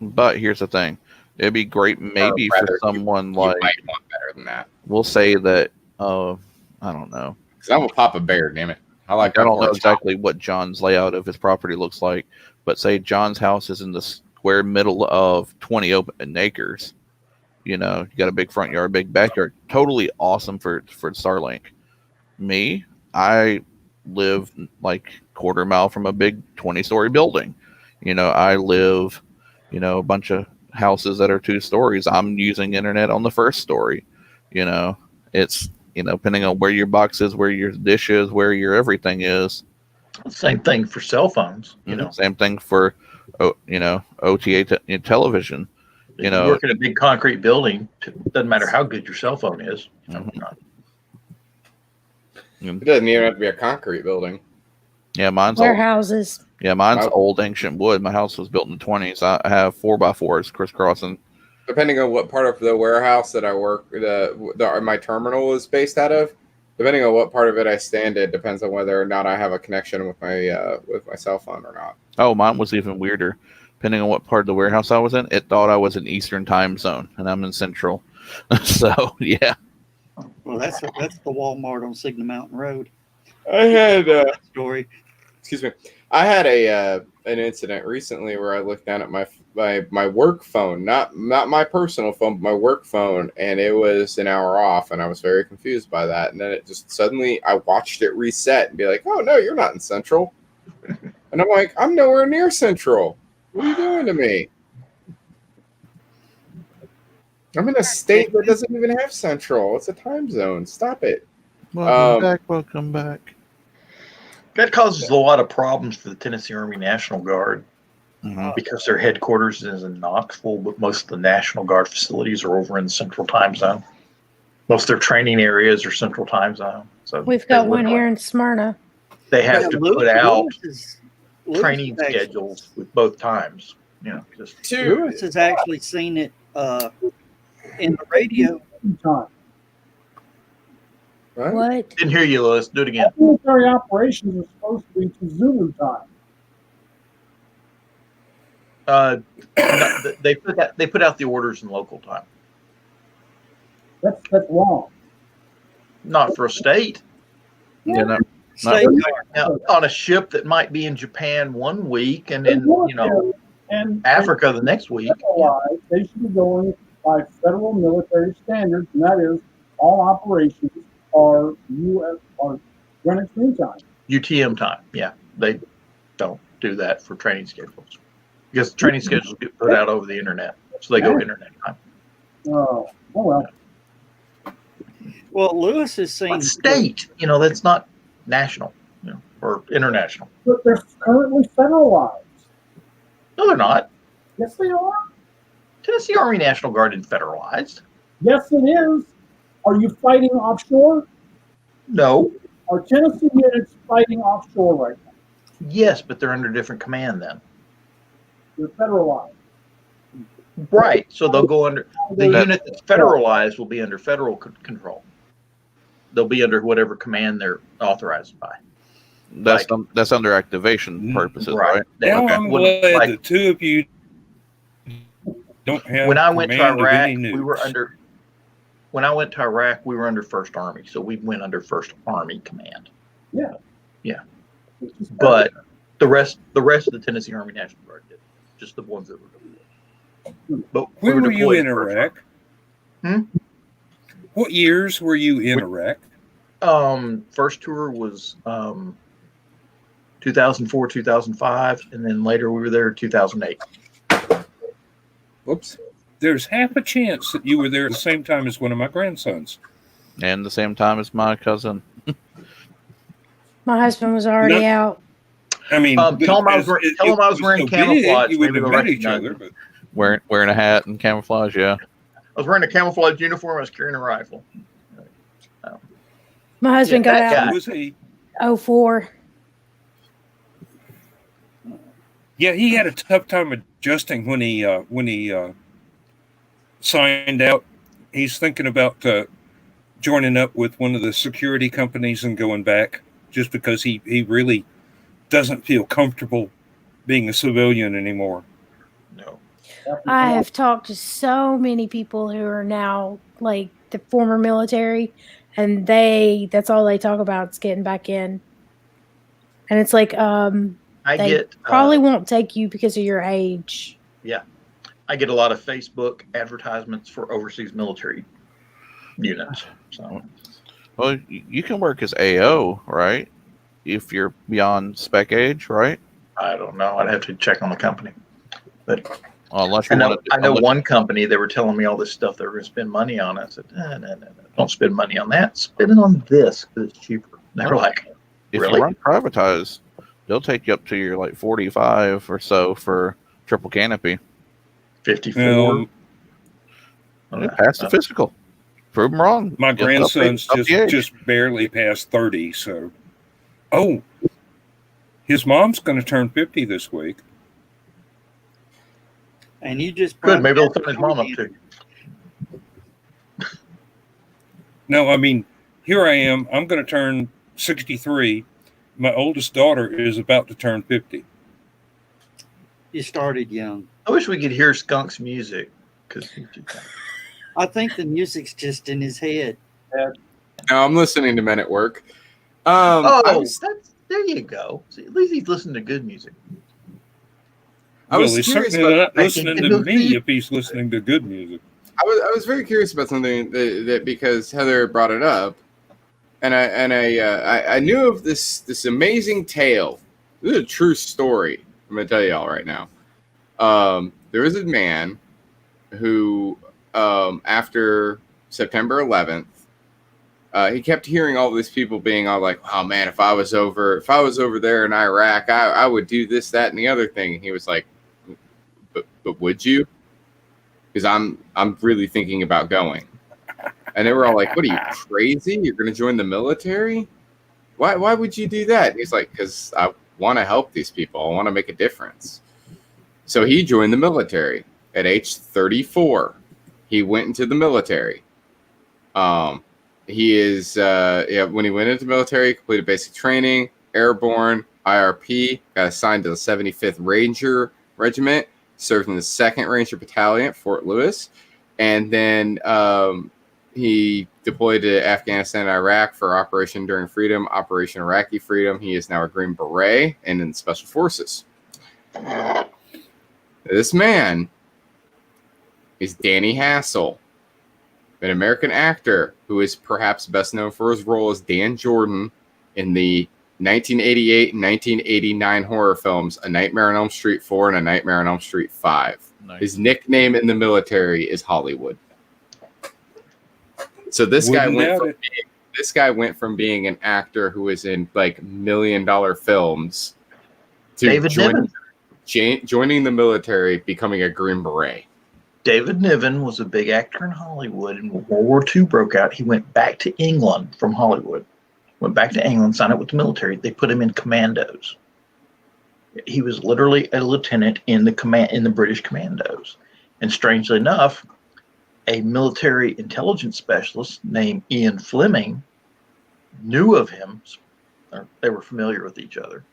but here's the thing. It'd be great maybe for rather, someone You like, might want better than that. we'll say that, I don't know. Because I'm a Papa Bear, damn it. I like. I don't know Upwork. exactly what John's layout of his property looks like, but say John's house is in the square middle of 20 open acres. You know, you got a big front yard, big backyard. Totally awesome for Starlink. Me, I live like quarter mile from a big 20-story building. You know, I live, a bunch of houses that are 2 stories. I'm using internet on the first story. You know, it's, depending on where your box is, where your dish is, where your everything is. Same thing for cell phones. Same thing for, OTA television. If you work in a big concrete building, it doesn't matter how good your cell phone is. It doesn't even have to be a concrete building. Yeah, mine's old. Warehouses. Yeah, mine's Wow. old ancient wood. My house was built in the 20s. I have 4x4s crisscrossing. Depending on what part of the warehouse that I work, my terminal is based out of. Depending on what part of it I stand in, depends on whether or not I have a connection with my cell phone or not. Oh, mine was even weirder. Depending on what part of the warehouse I was in, it thought I was in Eastern time zone, and I'm in Central. So, yeah. Well, that's the Walmart on Signal Mountain Road. I had story. excuse me. I had an incident recently where I looked down at my work phone, not my personal phone, but my work phone, and it was an hour off, and I was very confused by that. And then it just suddenly I watched it reset and be like, "Oh no, you're not in Central," and I'm like, "I'm nowhere near Central. What are you doing to me? I'm in a state that doesn't even have Central. It's a time zone. Stop it." Welcome back. Welcome back. That causes a lot of problems for the Tennessee Army National Guard Mhm. because their headquarters is in Knoxville, but most of the National Guard facilities are over in the Central Time Zone. Most of their training areas are Central Time Zone. So We've got one here in Smyrna. They have Yeah, to Lewis- put out Lewis training actually- schedules with both times. You know, just Lewis has actually seen it in the radio. Time. What? What? didn't hear you, Lewis. Do it again. Military operations are supposed to be to Zulu time. No, they put out the orders in local time, That's wrong. not for a state. Yeah, no, State Guard. Now, on a ship that might be in Japan one week and in And Africa the next week. federalized, they should be going by federal military standards, and that is all operations are U.S. are Greenwich Mean Time. UTM time. Yeah, they don't do that for training schedules because training schedules get put out over the internet, so they go internet time. Oh well. Well, Lewis has seen But state, that's not national, or international. But they're currently federalized. No, they're not. Yes, they are. Tennessee Army National Guard isn't federalized. Yes, it is. Are you fighting offshore? No. Are Tennessee units fighting offshore right now? Yes, but they're under different command then. They're federalized. Right. So they'll go under the They- unit that's federalized will be under federal control. They'll be under whatever command they're authorized by. That's under activation purposes, right? Now Okay. I'm Wouldn't- glad like- the two of you don't have. When I went to command of Iraq, any we were nukes. under. When I went to Iraq, we were under First Army, so we went under First Army command. Yeah. Yeah. It's just But the rest of the Tennessee Army National Guard did, just the ones that were deployed. But we When were you deployed in First Iraq? Army. What years were you in Iraq? First tour was 2004, 2005, and then later we were there 2008. Whoops. There's half a chance that you were there at the same time as one of my grandsons. And the same time as my cousin. My husband was already No. out. I mean, Tell him I was wearing so camouflage, Big, you maybe would have they'll met each recognize other. me. But Wearing a hat and camouflage, yeah. I was wearing a camouflage uniform. I was carrying a rifle. My husband Yeah, got that out guy. was he? in 04. Yeah, he had a tough time adjusting when he signed out. He's thinking about joining up with one of the security companies and going back, just because he really doesn't feel comfortable being a civilian anymore. No. I have talked to so many people who are now like the former military, and that's all they talk about is getting back in. And it's like, I they get probably won't take you because of your age. I get a lot of Facebook advertisements for overseas military units. So Well, you can work as AO, right? If you're beyond spec age, right? I don't know. I'd have to check on the company. But Well, unless I you know, want I know to. one company, they were telling me all this stuff they were going to spend money on. I said, no. Don't spend money on that. Spend it on this because it's cheaper. And they were like, If really? you run privatized, they'll take you up to your 45 or so for triple canopy. 54. Um, Yeah, pass the physical. Prove them wrong. My Just grandson's up the age. just barely past 30, so his mom's going to turn 50 this week. and you just Good. Maybe they'll turn his mom up too. No, I mean, here I am. I'm going to turn 63. My oldest daughter is about to turn 50. You started young. I wish we could hear Skunk's music. Because I think the music's just in his head. Now I'm listening to Men at Work. There you go. See, at least he's listening to good music. I Well, was he's curious certainly about. not listening to me if he's listening to good music. I was very curious about something that because Heather brought it up, and I knew of this amazing tale. This is a true story. I'm gonna tell y'all right now. There was a man who, after September 11th, he kept hearing all these people being all like, "Oh man, if I was over there in Iraq, I would do this, that, and the other thing." And he was like, "But would you?" Because I'm really thinking about going. And they were all like, "What are you, crazy? You're going to join the military? Why would you do that?" And he's like, "Because I want to help these people. I want to make a difference." So he joined the military at age 34. He went into the military. He is when he went into the military, he completed basic training, airborne, IRP, got assigned to the 75th Ranger Regiment, served in the 2nd Ranger Battalion at Fort Lewis, and then he deployed to Afghanistan and Iraq for Operation Enduring Freedom, Operation Iraqi Freedom. He is now a Green Beret and in Special Forces. This man is Danny Hassel, an American actor who is perhaps best known for his role as Dan Jordan in the 1988 and 1989 horror films A Nightmare on Elm Street 4 and A Nightmare on Elm Street 5. Nice. His nickname in the military is Hollywood. So this guy went from being an actor who was in like $1 million films to David Niven. joining the military, becoming a Green Beret. David Niven was a big actor in Hollywood, and when World War II broke out, he went back to England from Hollywood. Went back to England, signed up with the military. They put him in commandos. He was literally a lieutenant in the British commandos. And strangely enough, a military intelligence specialist named Ian Fleming knew of him. Or they were familiar with each other.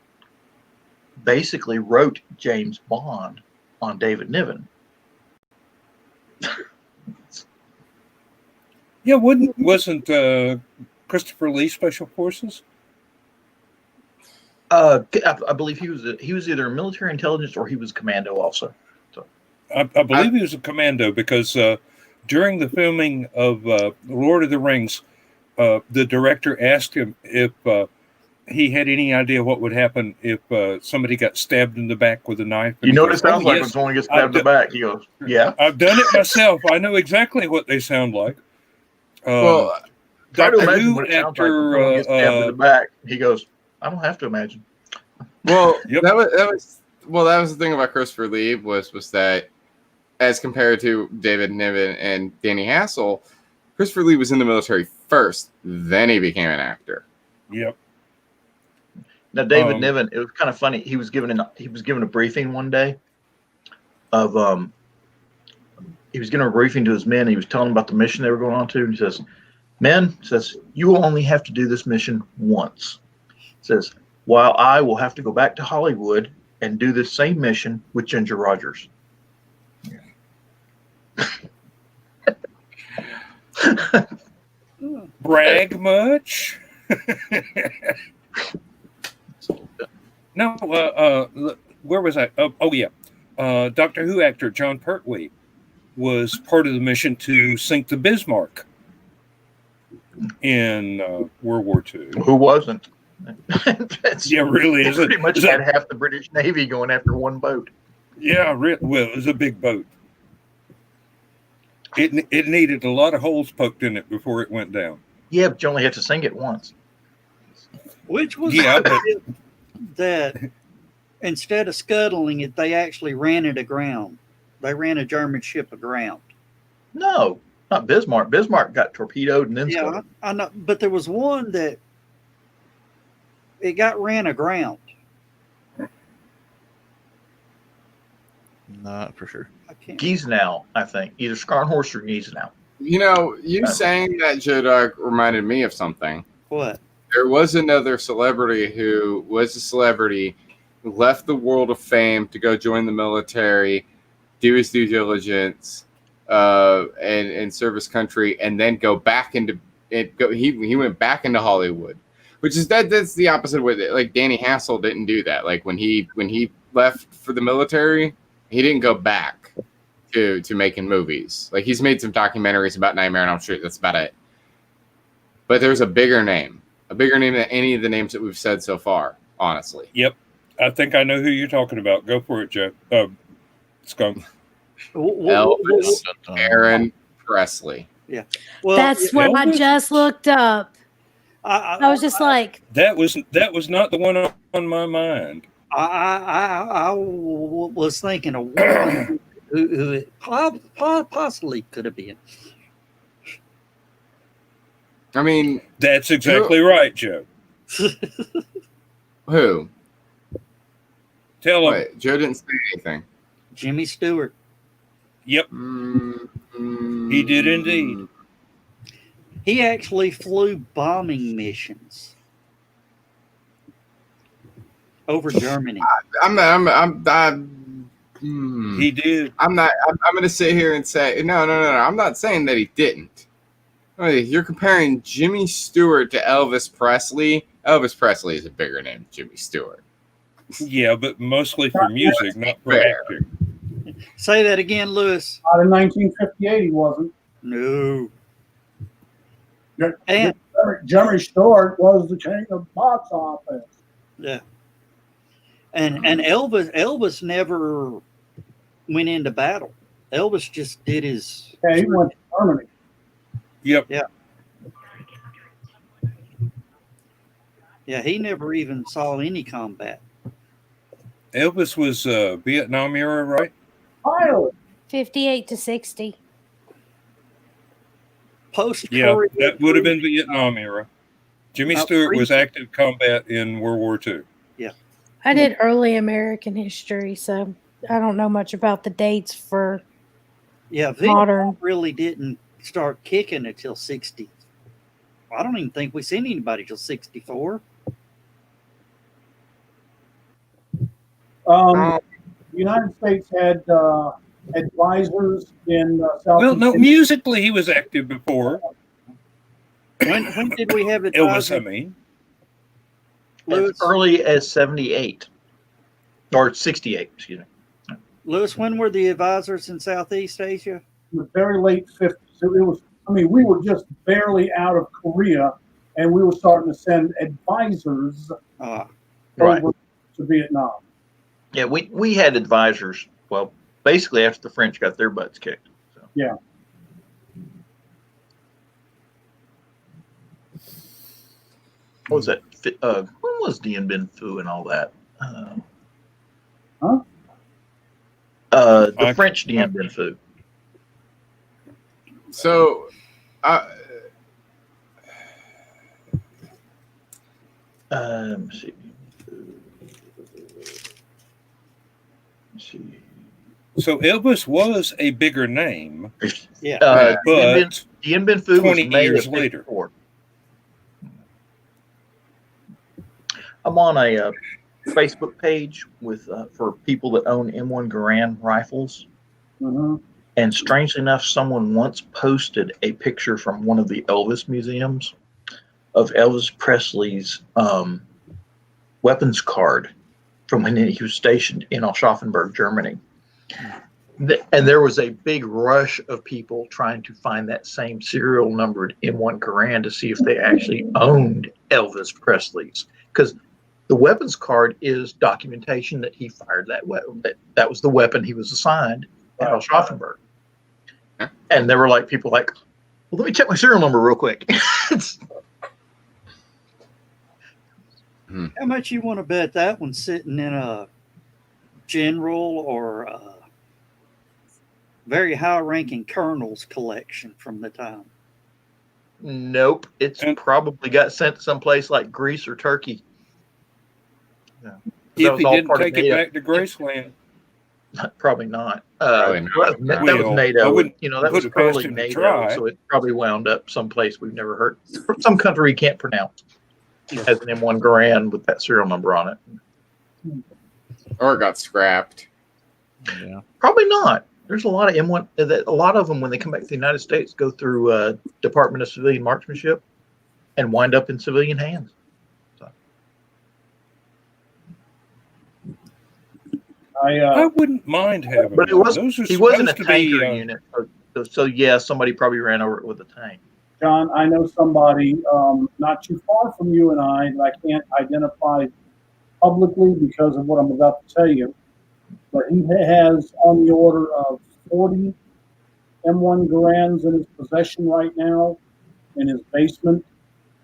Basically wrote James Bond on David Niven. Yeah, wasn't Christopher Lee Special Forces? I believe he was either a military intelligence or he was commando also. So I believe he was a commando because during the filming of Lord of the Rings, the director asked him if he had any idea what would happen if somebody got stabbed in the back with a knife. you know what it sounds like when someone gets stabbed in the back. He goes, "Yeah, I've done it myself. I know exactly what they sound like." well, try to Doctor imagine Who what it sounds like when actor, someone gets stabbed in the back." He goes, "I don't have to imagine." Well, Yep. that was the thing about Christopher Lee was that as compared to David Niven and Danny Hassel, Christopher Lee was in the military first, then he became an actor. Yep. Now, David Niven, it was kind of funny. He was given a briefing one day of he was giving a briefing to his men. And he was telling them about the mission they were going on to. And he says, "Men, you will only have to do this mission once." He says, "While I will have to go back to Hollywood and do this same mission with Ginger Rogers." Brag much? No, where was I? Oh yeah. Doctor Who actor John Pertwee was part of the mission to sink the Bismarck in World War II. Who wasn't? Yeah, really. They pretty much had half the British Navy going after one boat. Yeah, well, it was a big boat. It needed a lot of holes poked in it before it went down. Yeah, but you only had to sink it once. Which was but that instead of scuttling it, they actually ran it aground. They ran a German ship aground. No, not Bismarck. Bismarck got torpedoed and then Yeah, I know, but there was one that it got ran aground. Not for sure. I can't. Giesenau, I think. Either Scharnhorst or Giesenau. You know, you saying that, Joe, reminded me of something. What? There was another celebrity who was a celebrity, who left the world of fame to go join the military, do his due diligence, and serve his country, and then go back into it. He went back into Hollywood. which is that's the opposite with it. Like Danny Hassel didn't do that. Like when he left for the military, he didn't go back to making movies. Like he's made some documentaries about Nightmare on Elm Street. That's about it. But there's a bigger name than any of the names that we've said so far. Honestly. Yep. I think I know who you're talking about. Go for it, Joe. Skunk. Elvis Aaron Presley. Yeah. Well, That's what I Elvis? just looked up. I was just like, That was not the one on my mind. I was thinking of one who it possibly could have been. I mean, That's exactly right, Joe. who? Tell him. Wait, Joe didn't say anything. Jimmy Stewart. Yep. He did indeed. He actually flew bombing missions over Germany. He did. I'm going to sit here and say no. I'm not saying that he didn't. You're comparing Jimmy Stewart to Elvis Presley. Elvis Presley is a bigger name than Jimmy Stewart. Yeah, but mostly for music, not for Fair. acting. Say that again, Lewis. Not in 1958, he wasn't. No. And Jimmy Stewart was the king of box office. yeah. And Elvis never went into battle. Elvis just did his. Yeah, he went to Germany. Yep. Yeah, he never even saw any combat. Elvis was Vietnam era, right? Pilot. 58 to 60. Post Yeah, that would have been Vietnam era. Jimmy Stewart was active combat in World War II. I did early American history, so I don't know much about the dates for Yeah, Vietnam modern. really didn't start kicking until 60. I don't even think we seen anybody till 64. The United States had advisors in South. Well, no, musically he was active before. When did we have it? Elvis, I mean. As early as 78 or 68, excuse me. Lewis, when were the advisors in Southeast Asia? The very late 50s. It was. I mean, we were just barely out of Korea, and we were starting to send advisors Uh, Right. over to Vietnam. Yeah, we had advisors. Well, basically after the French got their butts kicked. So. Yeah. What was that? When was Dien Bien Phu and all that? Huh? The French Dien Bien Phu. So, Let me see. Let's see. So Elvis was a bigger name, yeah. but Dien Bien Phu was 20 May years of later. 54. I'm on a Facebook page with for people that own M1 Garand rifles. Mm-hmm. And strangely enough, someone once posted a picture from one of the Elvis museums of Elvis Presley's weapons card from when he was stationed in Aschaffenburg, Germany. And there was a big rush of people trying to find that same serial numbered M1 Garand to see if they actually owned Elvis Presley's. Because the weapons card is documentation that he fired that weapon. That was the weapon he was assigned at Aschaffenburg. And there were people like, well, let me check my serial number real quick. How much you want to bet that one's sitting in a general or a very high-ranking colonel's collection from the time? Nope. It's probably got sent someplace like Greece or Turkey. Yeah. if he didn't take it back to Graceland, Probably not. Probably That not. was Well, I NATO. wouldn't That was put it past early him to NATO, try. so it probably wound up someplace we've never heard. Some country you can't pronounce has an M1 Garand with that serial number on it. or it got scrapped. Yeah. Probably not. There's a lot of M1. A lot of them, when they come back to the United States, go through Department of Civilian Marksmanship and wind up in civilian hands. I wouldn't mind having But it one. was Those are he wasn't a supposed to be, tanker unit. So yeah, somebody probably ran over it with a tank. John, I know somebody not too far from you and I that I can't identify publicly because of what I'm about to tell you, but he has on the order of 40 M1 Garands in his possession right now in his basement.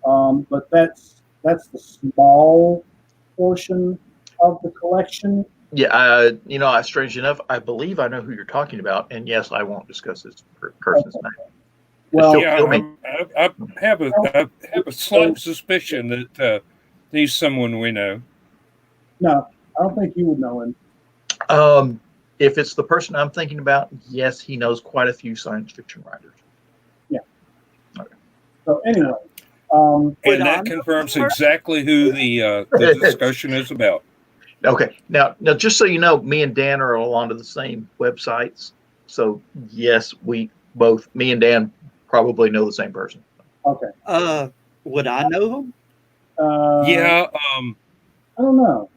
But that's the small portion of the collection. Yeah, strange enough, I believe I know who you're talking about, and yes, I won't discuss this person's name. Well, yeah, kill me. I have a slight suspicion that he's someone we know. no, I don't think you would know him. If it's the person I'm thinking about, yes, he knows quite a few science fiction writers. So anyway, And that confirms exactly who the discussion is about. Okay, now, just so you know, me and Dan are all onto the same websites. So yes, me and Dan probably know the same person. okay. Would I know him? Yeah, I don't know.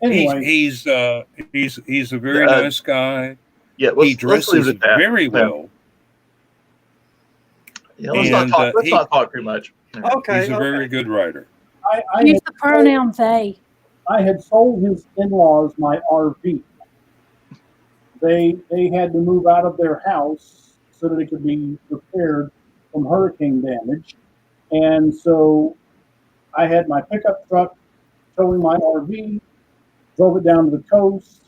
Anyway, he's a very nice guy. Yeah, He dresses very well. Yeah, let's not talk too much. Okay. He's a very good writer. I Use the pronoun they. I had sold his in-laws my RV. They had to move out of their house so that it could be repaired from hurricane damage. And so I had my pickup truck towing my RV, drove it down to the coast,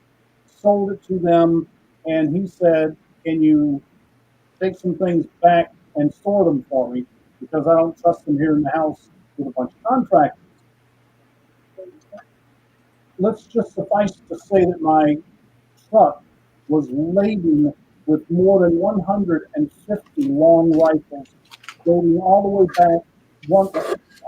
sold it to them, and he said, "Can you take some things back and store them for me? Because I don't trust them here in the house with a bunch of contractors." Let's just suffice to say that my truck was laden with more than 150 long rifles dating all the way back, one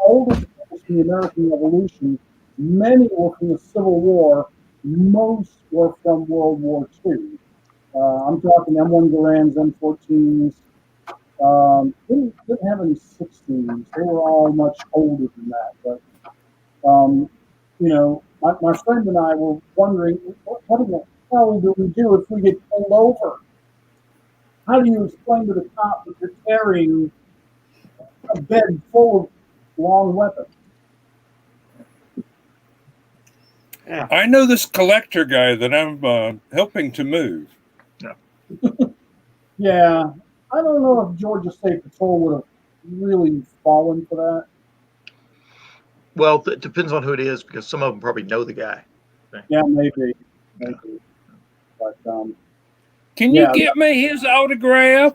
oldest in the American Revolution. Many were from the Civil War. Most were from World War II. I'm talking M1 Garands, M14s. Didn't have any 16s. They were all much older than that. But, my friend and I were wondering, what in the hell do we do if we get pulled over? How do you explain to the cop that you're carrying a bed full of long weapons? Yeah. I know this collector guy that I'm helping to move. Yeah, I don't know if Georgia State Patrol would have really fallen for that. Well, it depends on who it is because some of them probably know the guy. Yeah, maybe. But Can you get me his autograph?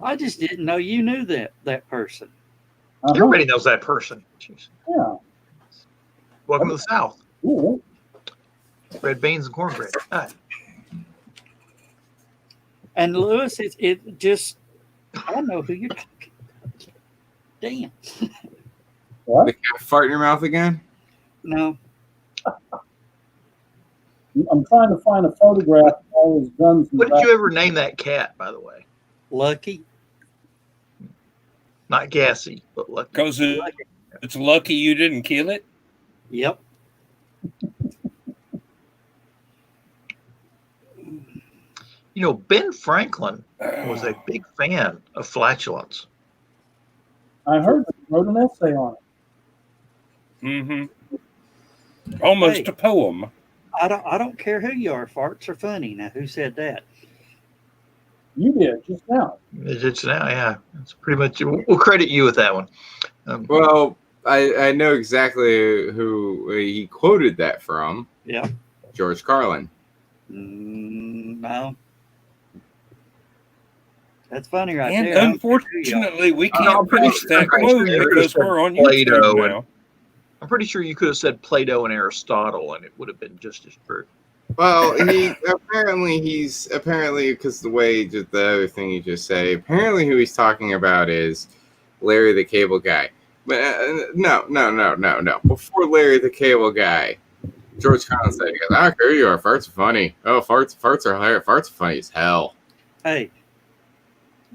I just didn't know you knew that person. Everybody knows that person. Jeez. Yeah. Welcome to the South. Ooh. Red beans and cornbread. Hi. And Lewis, it just, I know who you're talking about. Damn. What? The cat fart in your mouth again? No. I'm trying to find a photograph of all his guns. What did you ever name that cat, by the way? Lucky. Not Gassy, but Lucky. Because it's lucky you didn't kill it. Yep. Ben Franklin was a big fan of flatulence. I heard that he wrote an essay on it. Mm-hmm. Almost a poem. I don't care who you are. Farts are funny. Now, who said that? You did just now. It's now, yeah. It's pretty much. We'll credit you with that one. Well, I know exactly who he quoted that from. Yeah. George Carlin. No. That's funny right And there. unfortunately, we I'm can't pretty post sure- that I'm pretty quote sure you because said we're on Plato YouTube and- now. I'm pretty sure you could have said Plato and Aristotle, and it would have been just as true. Well, apparently because the way the other thing you just say, apparently who he's talking about is Larry the Cable Guy. But no. Before Larry the Cable Guy, George Carlin said, "I don't care who you are, farts are funny. Oh, farts are hilarious. Farts are funny as hell." Hey,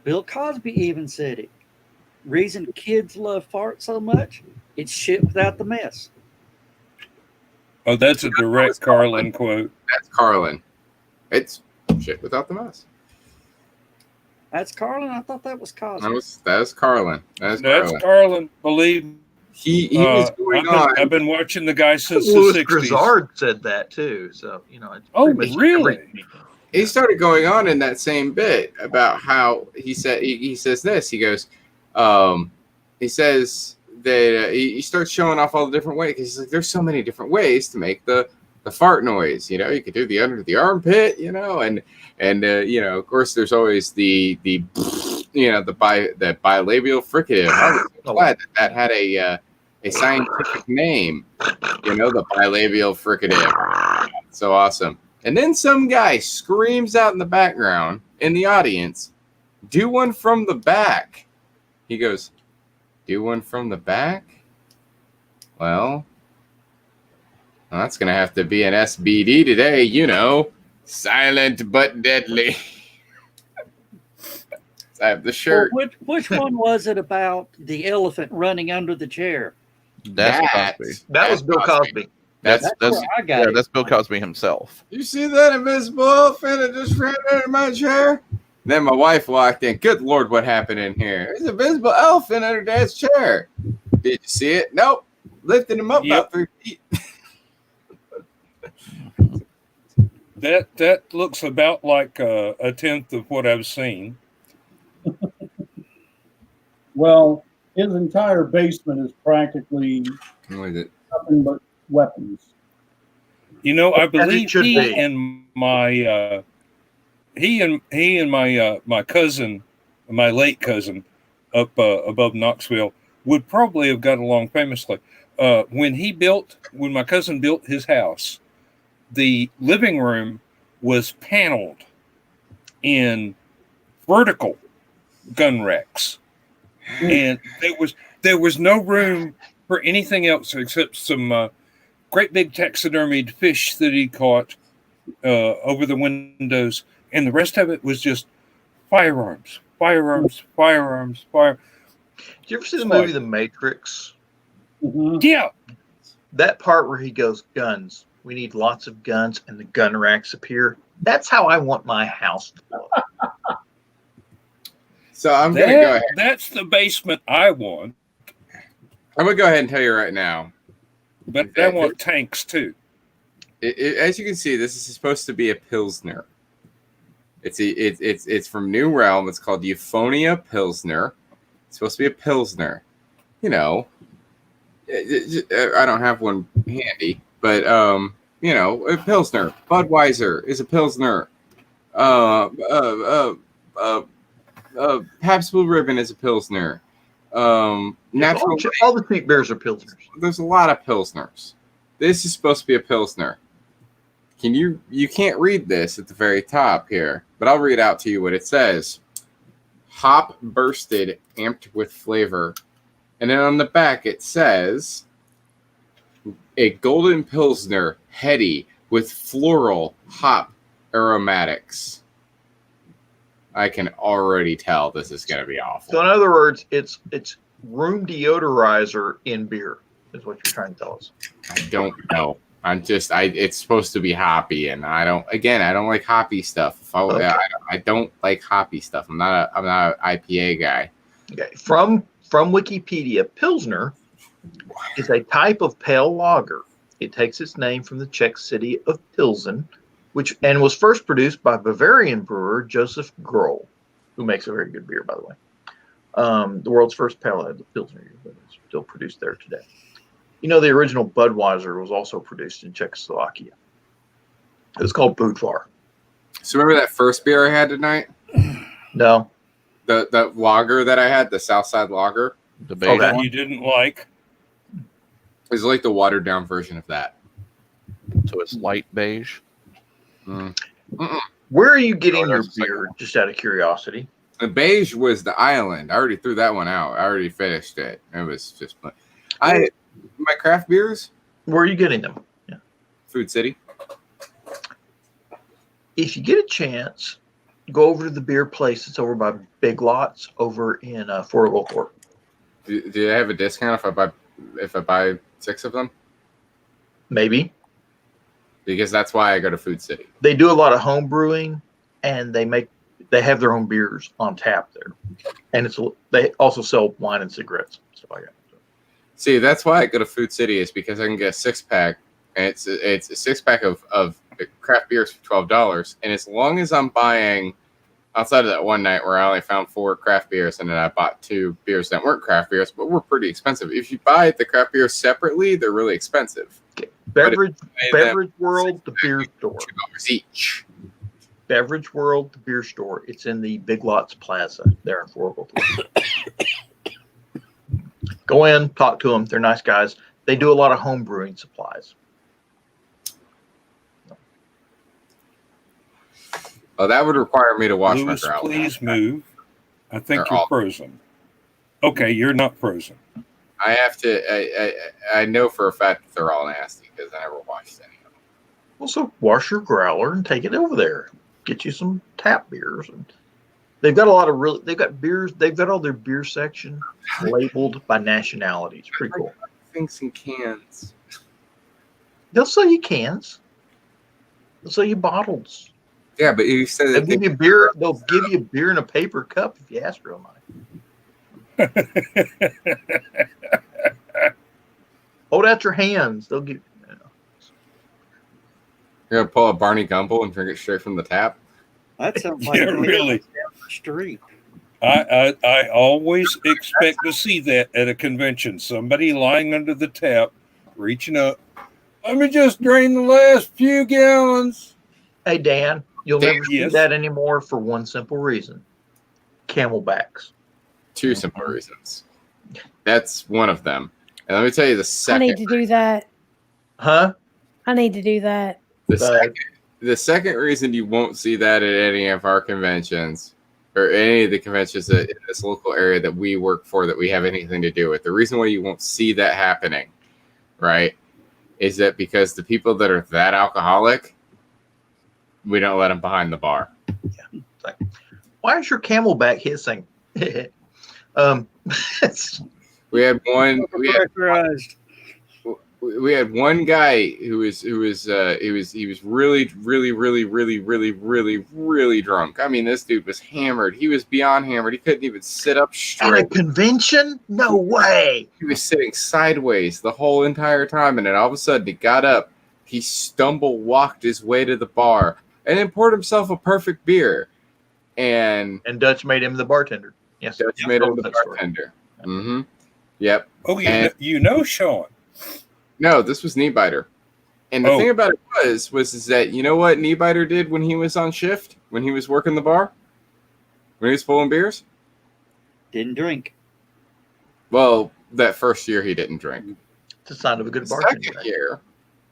Bill Cosby even said it. Reason kids love farts so much, it's shit without the mess. Oh, that's a direct Carlin quote. That's Carlin. It's shit without the mess. That's Carlin. I thought that was Cosby. That was Carlin. That's Carlin. Carlin. Believe me. He was going on. I've been watching the guy since the Louis 60s. Grizzard said that too. So it's Oh, pretty much really? everything. He started going on in that same bit about how he says this. He goes, he says that he starts showing off all the different ways. He's like, there's so many different ways to make the fart noise. You could do the under the armpit. And of course, there's always the bilabial fricative. I was glad that had a scientific name. The bilabial fricative. So awesome. And then some guy screams out in the background in the audience, "Do one from the back." He goes, "Do one from the back?" Well, that's going to have to be an SBD today, silent but deadly. I have the shirt. Well, which one was it about the elephant running under the chair? That's Cosby. That was Bill Cosby. That's where I got it. That's Bill Cosby himself. You see that invisible elephant that just ran under my chair? Then my wife walked in. Good Lord, what happened in here? There's an invisible elephant under Dad's chair. Did you see it? Nope. Lifted him up about 3 feet. That looks about like a tenth of what I've seen. Well, his entire basement is practically What is it? nothing but weapons. I believe should he be. and my my cousin, my late cousin, up above Knoxville, would probably have got along famously. When my cousin built his house, the living room was paneled in vertical gun racks, and there was no room for anything else except some great big taxidermied fish that he caught over the windows, and the rest of it was just firearms. Did you ever see the movie The Matrix? Mhm. Yeah, That part where he goes, guns. We need lots of guns, and the gun racks appear. That's how I want my house to look. So I'm going to go ahead. that's the basement I want, I'm going to go ahead and tell you right now. but I want tanks too. As you can see, this is supposed to be a Pilsner. It's from New Realm. It's called Euphonia Pilsner. It's supposed to be a Pilsner. I don't have one handy, but a Pilsner. Budweiser is a Pilsner. Pabst Blue Ribbon is a Pilsner. Natural. All the cheap beers are Pilsners. There's a lot of Pilsners. This is supposed to be a Pilsner. You can't read this at the very top here, but I'll read out to you what it says. Hop bursted, amped with flavor. And then on the back it says a golden Pilsner, heady with floral hop aromatics. I can already tell this is going to be awful. So in other words, it's room deodorizer in beer is what you're trying to tell us. I don't know. It's supposed to be hoppy, and I don't like hoppy stuff. I don't like hoppy stuff. I'm not an IPA guy. Okay. From Wikipedia, Pilsner is a type of pale lager. It takes its name from the Czech city of Pilsen, which was first produced by Bavarian brewer Joseph Grohl, who makes a very good beer, by the way. The world's first pale ale, the Pilsner, is still produced there today. The original Budweiser was also produced in Czechoslovakia. It was called Budvar. So remember that first beer I had tonight? No. The lager that I had, the Southside Lager, The beige That one. you didn't like. is like the watered down version of that. So it's light beige. Where are you getting Oh, your that's the second beer, one. just out of curiosity? The beige was the island. I already threw that one out. I already finished it. It was just my craft beers, Where are you getting them? Food City. If you get a chance, go over to the beer place that's over by Big Lots over in Fort Oakport. Do they have a discount if I buy 6 of them? Maybe. because that's why I go to Food City. They do a lot of home brewing, and they have their own beers on tap there, and they also sell wine and cigarettes, stuff like that. See, that's why I go to Food City, is because I can get a 6-pack, and it's a 6-pack of craft beers for $12. And as long as I'm buying, outside of that one night where I only found 4 craft beers, and then I bought 2 beers that weren't craft beers, but were pretty expensive. If you buy the craft beers separately, they're really expensive. Beverage World, the beer store. $2 each. Beverage World, the beer store. It's in the Big Lots Plaza there in Fort Worth. Go in, talk to them. They're nice guys. They do a lot of home brewing supplies. Oh, that would require me to wash Lewis, my growler. please move. I think They're you're all- frozen. Okay, you're not frozen. I have to. I know for a fact that they're all nasty because I never washed any of them. Also, wash your growler and take it over there. Get you some tap beers. And they've got a lot of they've got beers. They've got all their beer section labeled by nationality. It's pretty cool. Things in cans. They'll sell you cans. They'll sell you bottles. Yeah, but you said They'll that give you beer. They'll give you beer in a paper cup if you ask real nice. Hold out your hands. They'll give. you're gonna pull a Barney Gumble and drink it straight from the tap. That sounds like Yeah, a really. down the street. I always expect to see that at a convention. Somebody lying under the tap, reaching up. Let me just drain the last few gallons. Hey Dan, you'll never see Yes. that anymore for one simple reason: Camelbacks. 2 simple reasons. That's one of them. And let me tell you the I second. need to do that. Huh? I need to do that. The second reason you won't see that at any of our conventions or any of the conventions that in this local area that we work for that we have anything to do with. The reason why you won't see that happening, right, is that because the people that are that alcoholic, we don't let them behind the bar. Why is your Camelback hissing? We had one. Pressurized. We had one guy who was really drunk. I mean, this dude was hammered. He was beyond hammered. He couldn't even sit up At a straight. convention? No way. He was sitting sideways the whole entire time, and then all of a sudden he got up. He walked his way to the bar, and then poured himself a perfect beer. And And Dutch made him the bartender. Yes, Dutch made him the that story. bartender. Mm-hmm. Yep. Oh, And- you know, Sean. No, this was Kneebiter. And the Oh. thing about it was that you know what Kneebiter did when he was on shift, when he was working the bar, when he was pulling beers. Didn't drink. Well, that first year he didn't drink. It's a sign of a good bartender.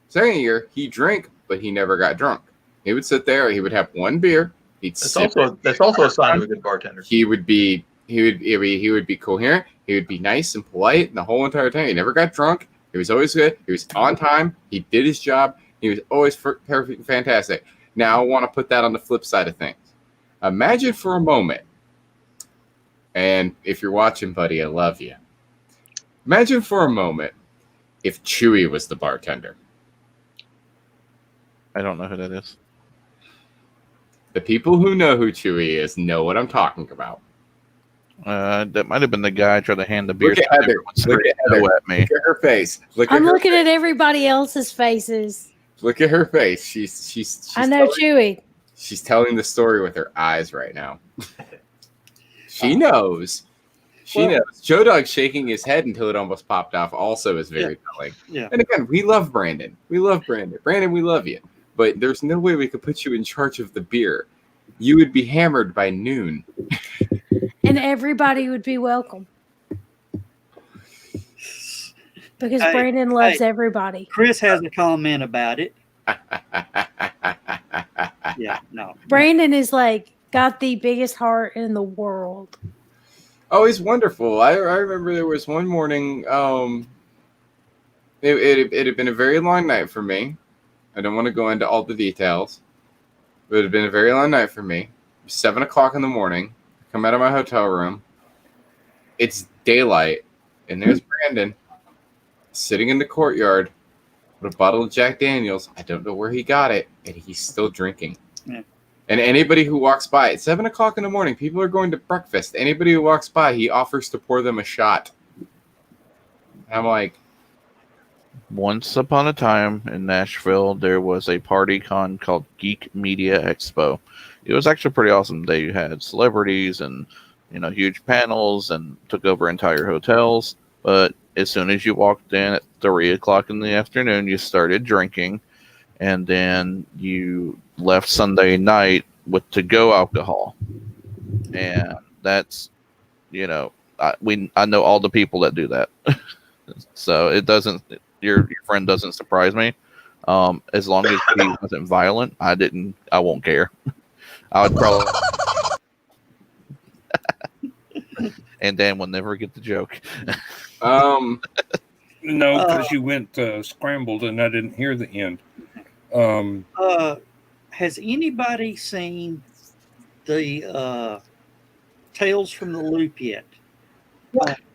Second year he drank, but he never got drunk. He would sit there. He would have one beer. He'd That's sip also a sign of a good bartender. he would be coherent. He would be nice and polite the whole entire time. He never got drunk. He was always good. He was on time. He did his job. He was always perfect and fantastic. Now I want to put that on the flip side of things. Imagine for a moment, and if you're watching, buddy, I love you. Imagine for a moment if Chewy was the bartender. I don't know who that is. The people who know who Chewy is know what I'm talking about. That might have been the guy trying to hand the beer Look at to Heather. everyone Look straight at Heather. at me. Look at her face. Look I'm at her looking face. at everybody else's faces. Look at her face. She's I know telling, Chewy. she's telling the story with her eyes right now. She knows. She Well- knows. Joe Dog shaking his head until it almost popped off also is very telling. Yeah. And again, we love Brandon. We love Brandon. Brandon, we love you. But there's no way we could put you in charge of the beer. You would be hammered by noon. And everybody would be welcome. Because Hey, Brandon loves everybody. Chris has a comment about it. Yeah, no. Brandon is like got the biggest heart in the world. Oh, he's wonderful. I remember there was one morning. It had been a very long night for me. I don't want to go into all the details, but it had been a very long night for me. It was 7 o'clock in the morning. I come out of my hotel room. It's daylight, and there's Brandon sitting in the courtyard with a bottle of Jack Daniels. I don't know where he got it, and he's still drinking. Yeah. And anybody who walks by at 7 o'clock in the morning, people are going to breakfast. Anybody who walks by, he offers to pour them a shot. And I'm like, Once upon a time in Nashville, there was a party con called Geek Media Expo. It was actually pretty awesome. They had celebrities and huge panels and took over entire hotels. But as soon as you walked in at 3 o'clock in the afternoon, you started drinking, and then you left Sunday night with to-go alcohol. And that's, I know all the people that do that. So it doesn't, your friend doesn't surprise me. As long as he wasn't violent, I won't care. I would probably, and Dan will never get the joke. No, because you went scrambled and I didn't hear the end. Has anybody seen the Tales from the Loop yet?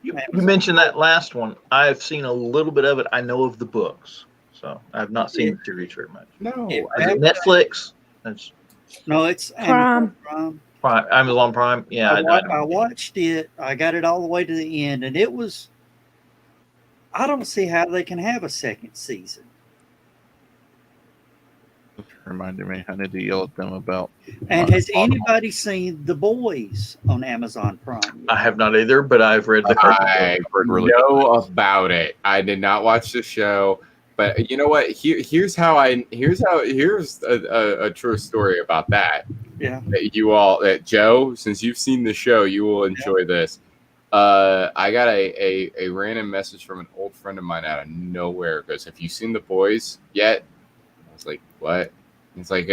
You mentioned that last one. I've seen a little bit of it. I know of the books, so I've not seen the series very much. no. Is it Netflix? It's No, it's Prime. Amazon Prime, Amazon Prime. Yeah, I watched it. I got it all the way to the end, and it was. I don't see how they can have a second season. Reminded me, I need to yell at them about. And has anybody seen The Boys on Amazon Prime? I have not either, but I've read the cover. I really know about it. I did not watch the show, but you know what? Here's a true story about that. Yeah. That Joe, since you've seen the show, you will enjoy this. I got a random message from an old friend of mine out of nowhere. It goes, "Have you seen The Boys yet?" I was like, "What?" It's like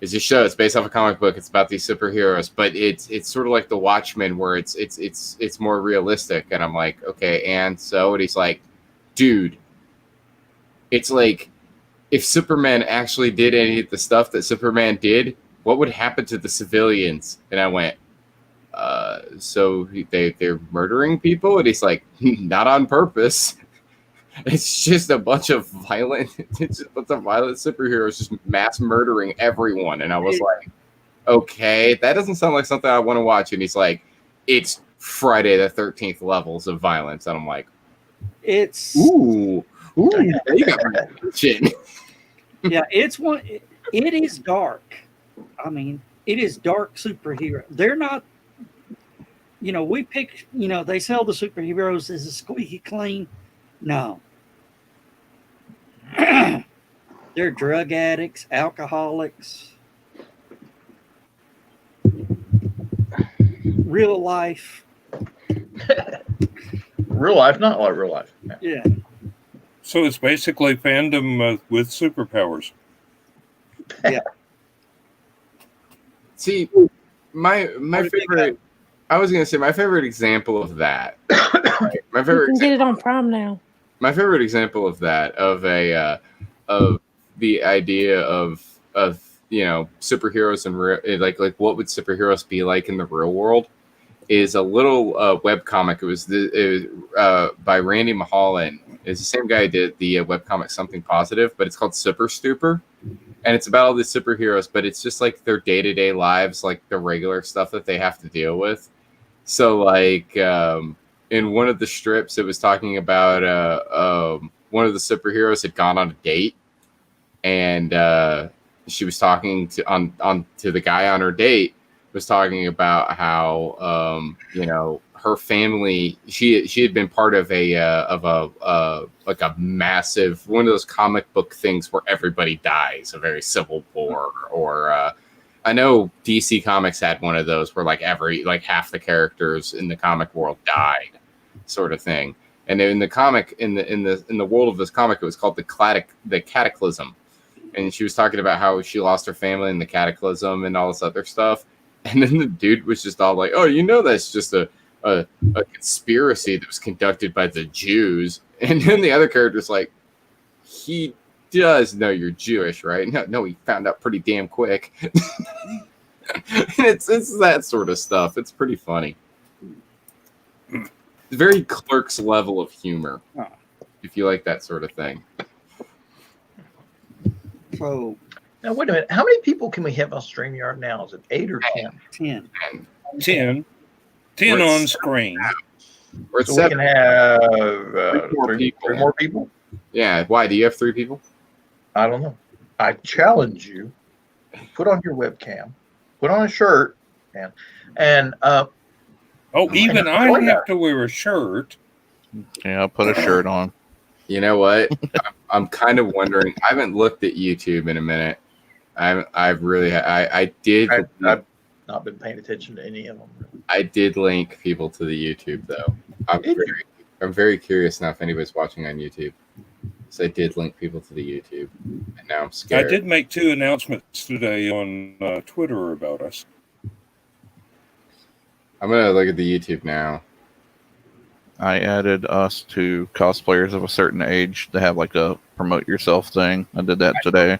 it's a show. It's based off a comic book. It's about these superheroes, but it's sort of like The Watchmen, where it's more realistic. And I'm like, okay, and so, and he's like, dude, it's like if Superman actually did any of the stuff that Superman did, what would happen to the civilians? And I went, so they're murdering people, and he's like, not on purpose. It's just a bunch of violent superheroes just mass murdering everyone. And I was like, okay, that doesn't sound like something I want to watch. And he's like, it's Friday the 13th levels of violence. And I'm like, It's ooh, you got my attention. yeah, it's one. It is dark. I mean, it is dark superhero. They're not. We pick. They sell the superheroes as a squeaky clean. No. They're drug addicts, alcoholics, real life. Real life, not like real life. Yeah. So it's basically fandom with superpowers. See, my favorite. I was gonna say my favorite example of that. Right? My You favorite. can get it on Prime now. My favorite example of that, of the idea of superheroes and like what would superheroes be like in the real world, is a little web comic. It was by Randy Mulholland. It's the same guy who did the web comic Something Positive, but it's called Super Stupor, and it's about all these superheroes, but it's just like their day-to-day lives, like the regular stuff that they have to deal with. So like in one of the strips, it was talking about one of the superheroes had gone on a date, and she was talking to the guy on her date, was talking about how her family, she had been part of a massive one of those comic book things where everybody dies, a very Civil War, or I know DC Comics had one of those where half the characters in the comic world died, sort of thing. And in the comic, in the world of this comic, it was called the Cataclysm. And she was talking about how she lost her family in the Cataclysm and all this other stuff. And then the dude was just all like, "Oh, that's just a conspiracy that was conducted by the Jews." And then the other character's like, "He does know you're Jewish, right?" No, he found out pretty damn quick. It's that sort of stuff. It's pretty funny. Very Clerks level of humor, if you like that sort of thing. So Now wait a minute. How many people can we have on StreamYard now? Is it 8 or 10? 10. 10. 10 We're at on screen. We're at So we 7. can have Three three more people. Yeah. Why? Do you have 3 people? I don't know. I challenge you. Put on your webcam. Put on a shirt, and Oh, even I Join have us. to wear a shirt. Yeah, I'll put a shirt on. You know what? I'm kind of wondering. I haven't looked at YouTube in a minute. I've did. I've not been paying attention to any of them. I did link people to the YouTube though. I'm very curious now if anybody's watching on YouTube. So I did link people to the YouTube, and now I'm I scared. did make 2 announcements today on Twitter about us. I'm gonna look at the YouTube now. I added us to cosplayers of a certain age to have like a promote yourself thing. I did that today.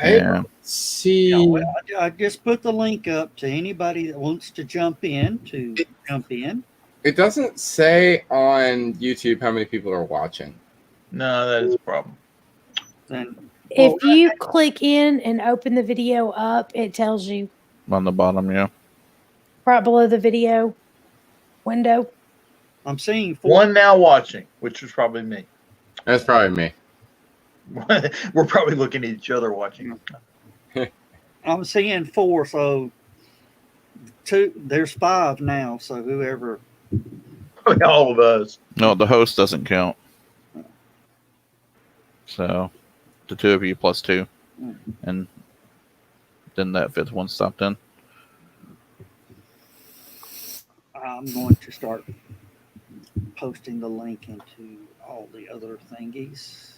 Yeah. See, Yeah, well, I just put the link up to anybody that wants to jump in to jump in. it doesn't say on YouTube how many people are watching. No, that is a problem. And If you click in and open the video up, it tells you On the bottom, yeah. right below the video window. I'm seeing 4. One now watching, which was probably me. That's probably me. We're probably looking at each other watching. I'm seeing 4, so 2. There's 5 now. So whoever. All of us. No, the host doesn't count. So the 2 of you plus 2. And then that 5th one stopped in. I'm going to start posting the link into all the other thingies.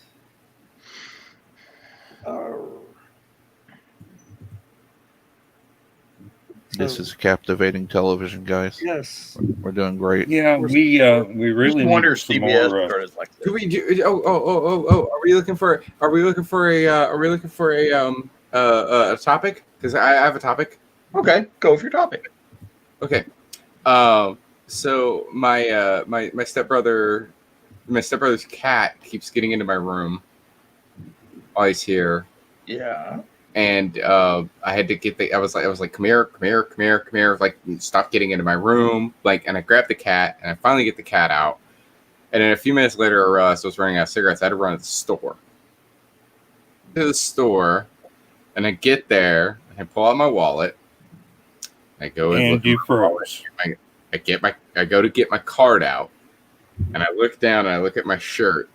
This is captivating television, guys. Yes. We're doing great. Yeah, we really Just wonder need if some CBS more. started like Do that. we do? Oh! Are we looking for a topic? Because I have a topic. Okay, go with your topic. Okay. So my stepbrother's cat keeps getting into my room while he's here, Yeah. and I had to get I was like, come here, like, stop getting into my room, like, and I grabbed the cat, and I finally get the cat out, and then a few minutes later, so I was running out of cigarettes. I had to run to the store, and I get there, and I pull out my wallet, I go and And look you at my wallet. froze. I go to get my card out, and I look down and I look at my shirt.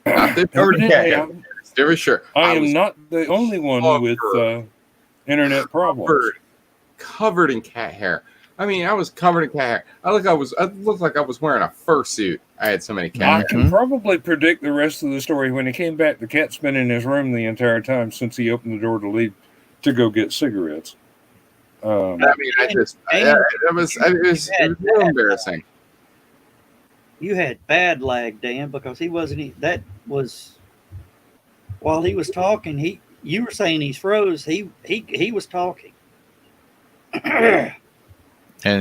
Not the Evidently, it's a different shirt. I was am not the only one with internet problems. covered in cat hair. I mean, I was covered in cat hair. I looked like I was wearing a fursuit. I had so many I cat hair. can probably predict the rest of the story. When he came back, the cat's been in his room the entire time since he opened the door to leave to go get cigarettes. I mean, it was real embarrassing. You had bad lag, Dan, because he wasn't. That was while he was talking. You were saying he's froze. He was talking. And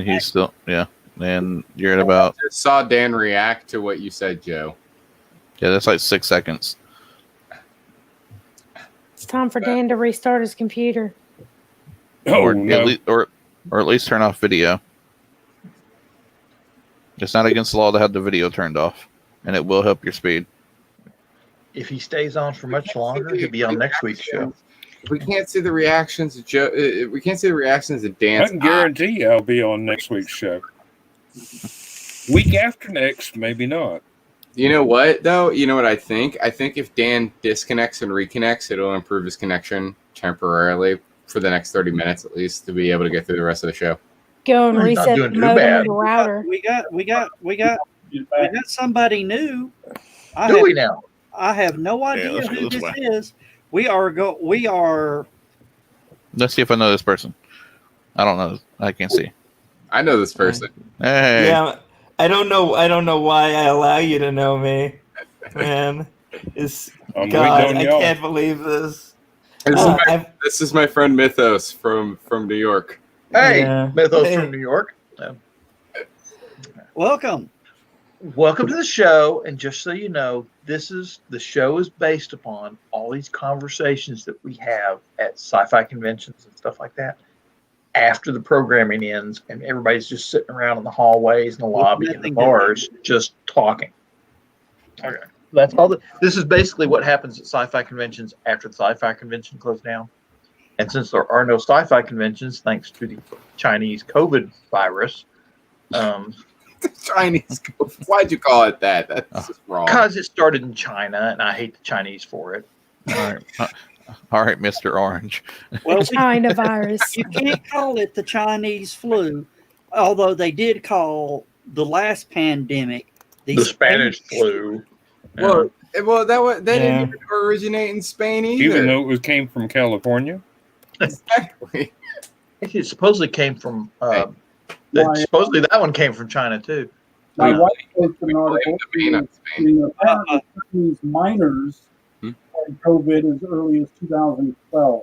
he's still, yeah. And you're at about, I just saw Dan react to what you said, Joe. yeah, that's like 6 seconds. It's time for Dan to restart his computer. Oh, or, no. at least turn off video. It's not against the law to have the video turned off, and it will help your speed. If he stays on for much longer, he'll be on next week's show. We can't see the reactions of Joe. We can't see the reactions of I Dan's. can guarantee you I'll be on next week's show. Week after next, maybe not. You know what, though? You know what I think? I think if Dan disconnects and reconnects, it'll improve his connection temporarily for the next 30 minutes at least to be able to get through the rest of the show. Go and Well, he's not reset doing the too modem bad. and the router. We got somebody new. Do we now? I have no idea let's go who this this way. is. We are. Let's see if I know this person. I don't know. I can't see. I know this person. Hey. Yeah, I don't know why I allow you to know me, man. It's I'm God, waiting on I y'all. can't believe this. This is my friend Mythos from New York. Hey, Yeah. Mythos Hey. from New York. Welcome. welcome to the show. And just so you know, the show is based upon all these conversations that we have at sci-fi conventions and stuff like that. After the programming ends, and everybody's just sitting around in the hallways and the lobby and the bars, just talking. Okay, that's all. This is basically what happens at sci-fi conventions after the sci-fi convention closed down. And since there are no sci-fi conventions, thanks to the Chinese COVID virus, The Chinese. Why'd you call it that? That's just wrong. because it started in China, and I hate the Chinese for it. All right, Mr. Orange. Well, China virus. you can't call it the Chinese flu, although they did call the last pandemic The Spanish flu. Well, that Yeah. didn't originate in Spain either. Even though it came from California. Exactly. It supposedly came from. Why- Supposedly that one came from China too. My Yeah. wife posted an article Blame the bean on Spain. saying apparently Chinese miners had COVID as early as 2012.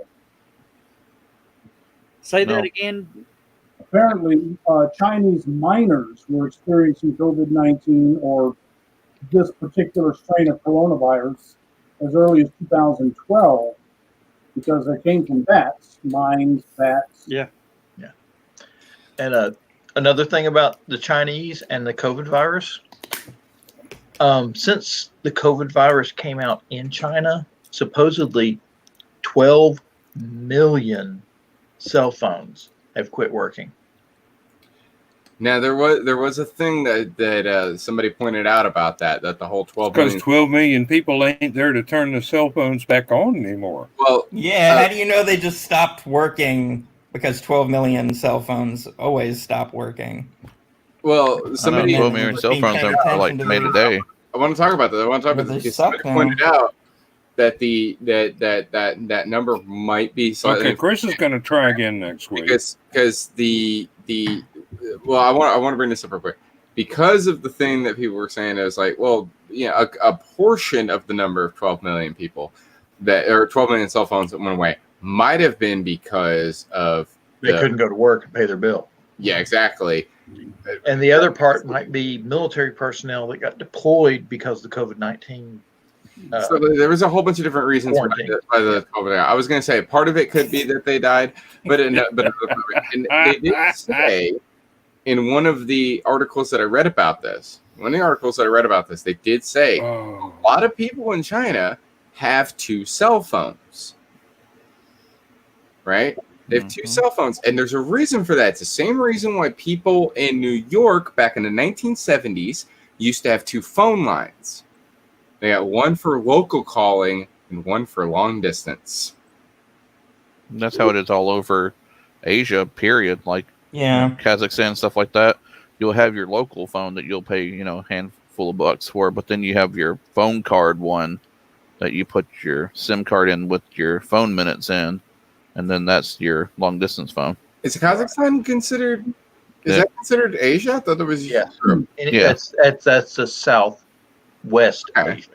Say No. that again. Apparently, Chinese miners were experiencing COVID-19 or this particular strain of coronavirus as early as 2012 because they came from bats, mines, bats. Yeah. And another thing about the Chinese and the COVID virus, since the COVID virus came out in China, supposedly 12 million cell phones have quit working. Now there was a thing that somebody pointed out about that the whole 12 Because million. 12 million people ain't there to turn the cell phones back on anymore. Well, Yeah, how do you know they just stopped working? Because 12 million cell phones always stop working. well, somebody. I know 12 million cell phones are like made a day. I want to talk about that. I want to talk But about they this. suck Somebody now. pointed out that that number might be slightly Okay, Chris is going to try again next week. because the well, I want to bring this up real quick because of the thing that people were saying. It was like, well, yeah, a portion of the number of 12 million people that or 12 million cell phones that went away might have been because of They couldn't go to work and pay their bill. Yeah, exactly. And the other part might be military personnel that got deployed because of the COVID-19. So there was a whole bunch of different reasons why the COVID. I was going to say part of it could be that they died, but and they did say in one of the articles that I read about this, they did say Oh. a lot of people in China have 2 cell phones, right? They have 2 cell phones, and there's a reason for that. It's the same reason why people in New York back in the 1970s used to have 2 phone lines. They got one for local calling and one for long distance. That's how it is all over Asia, period. Like Yeah. Kazakhstan, stuff like that. You'll have your local phone that you'll pay, a handful of bucks for, but then you have your phone card one that you put your SIM card in with your phone minutes in, and then that's your long distance phone. Is Kazakhstan considered? Is that considered Asia? I thought it was Yeah. Europe. And Yeah. that's the southwest Okay. Asia.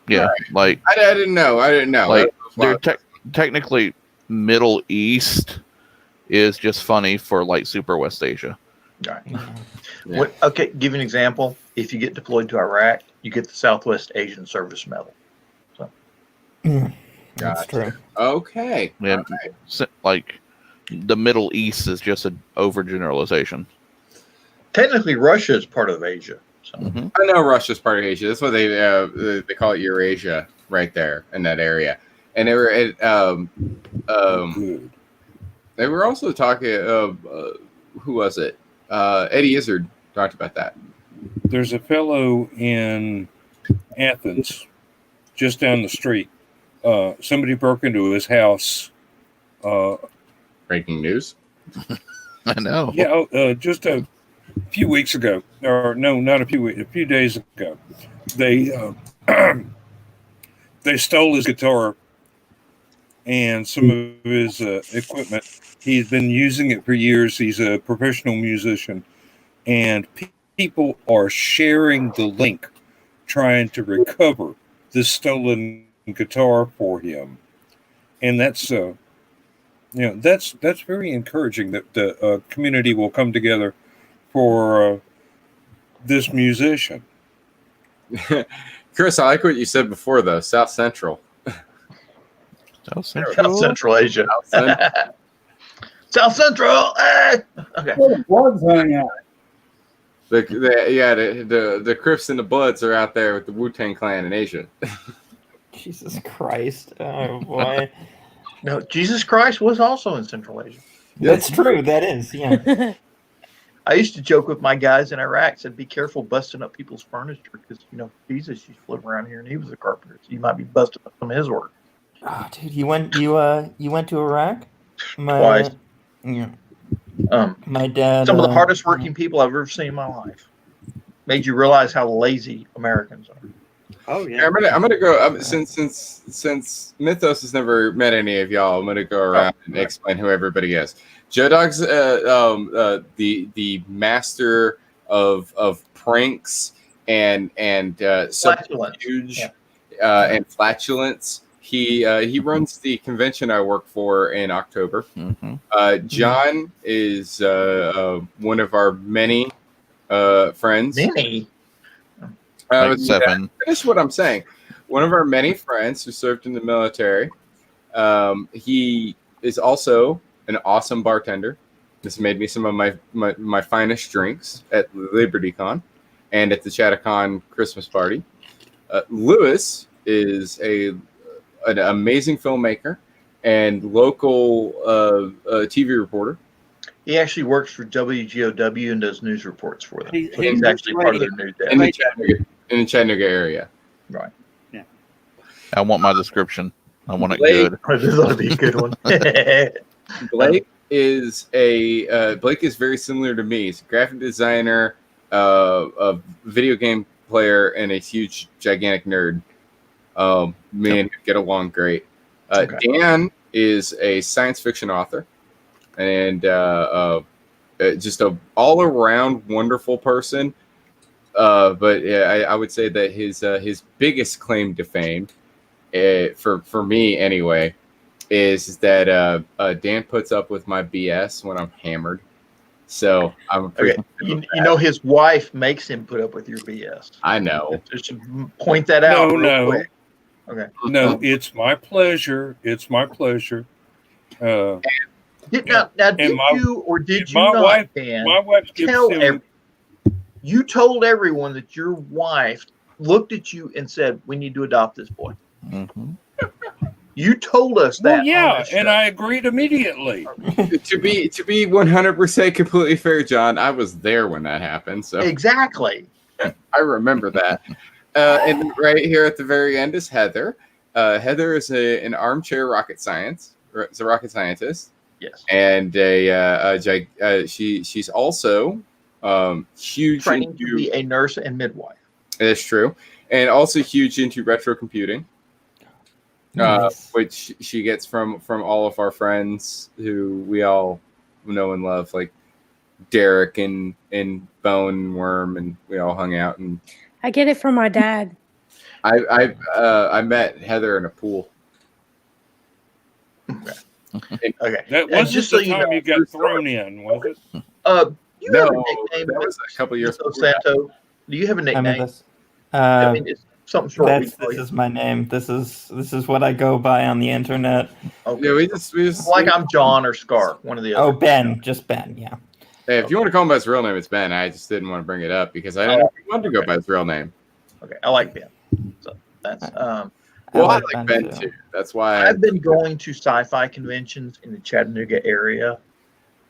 Yeah, like I didn't know. Like, That's why- they're technically Middle East is just funny for like Super West Asia. Right. Yeah. Okay, give you an example. If you get deployed to Iraq, you get the Southwest Asian Service Medal. That's true. Okay. Yeah, like the Middle East is just an overgeneralization. Technically, Russia is part of Asia. So Mhm. I know Russia's part of Asia. That's what they call it, Eurasia, right there in that area. And they were at, Good. they were also talking of who was it? Eddie Izzard talked about that. There's a fellow in Athens, just down the street. Somebody broke into his house. Breaking news. I know. Just a few weeks ago, or no, not a few weeks, a few days ago. They they stole his guitar and some of his equipment. He's been using it for years. He's a professional musician, and people are sharing the link, trying to recover this stolen guitar for him, and that's that's very encouraging that the community will come together for this musician. Chris, I like what you said before, though. South Central. South South Central. Central Asia. Central. South Central. Okay. Where the Bloods hang out. The Crips and the Bloods are out there with the Wu-Tang Clan in Asia. Jesus Christ. Oh, boy. No, Jesus Christ was also in Central Asia. That's true. That is, yeah. I used to joke with my guys in Iraq, said, be careful busting up people's furniture because, Jesus used to live around here and he was a carpenter. So you might be busting up some of his work. Oh, dude, you went to Iraq? Twice. Yeah. Um, My dad. some of the hardest working people I've ever seen in my life. Made you realize how lazy Americans are. Oh yeah. I'm gonna go since Mythos has never met any of y'all. I'm gonna go around and explain who everybody is. Joe Dog's the master of pranks and subterfuge and flatulence. He runs the convention I work for in October. Mm-hmm. John is one of our many friends. Many. Like 7. Finish what I'm saying. One of our many friends who served in the military. He is also an awesome bartender. This made me some of my finest drinks at LibertyCon and at the Chattacon Christmas party. Lewis is an amazing filmmaker and local TV reporter. He actually works for WGOW and does news reports for them. So He's he's actually part of their news in desk. the Chattanooga area. Right. I want my description. I want it Blake. good. This ought to be a good one. Blake is very similar to me. He's a graphic designer, a video game player, and a huge, gigantic nerd. Me and him get along great. Okay. Dan is a science fiction author and just a all-around wonderful person. But yeah, I would say that his biggest claim to fame, for me anyway, is that Dan puts up with my BS when I'm hammered. So I'm Okay. His wife makes him put up with your BS. I know. Just to point that out. real No. quick. Okay. No, it's my pleasure. It's my pleasure. Now, did my- you or did you my not, wife- Dan, My wife gives tell him. you told everyone that your wife looked at you and said, "We need to adopt this boy." Mm-hmm. You told us that. Well, on yeah, the show. and I agreed immediately. To be 100% completely fair, John, I was there when that happened, so Exactly. I remember that. And right here at the very end is Heather. Heather is an armchair rocket scientist, Yes. and she's also huge Training to into. be a nurse and midwife. That's true, and also huge into retro computing. Nice. Which she gets from all of our friends who we all know and love, like Derek and Bone and Worm, and we all hung out. And I get it from my dad. I met Heather in a pool. Okay. That And wasn't just the so you time know, you got thrown in, was it? You No, have a nickname? that was a couple years Mr. before that. Santo? Do you have a I mean, nickname? this, I mean, it's something short. we this call you. is my name. This is what I go by on the internet. Okay. Yeah, we just Like I'm John or Scar, one of the Oh, other. Ben, just Ben. Yeah. Hey, if you want to call him by his real name, it's Ben. I just didn't want to bring it up because I didn't know if he wanted to go by his real name. Okay, I like Ben. So that's Well, I like like Ben, Ben too. too. That's why I've been going to sci-fi conventions in the Chattanooga area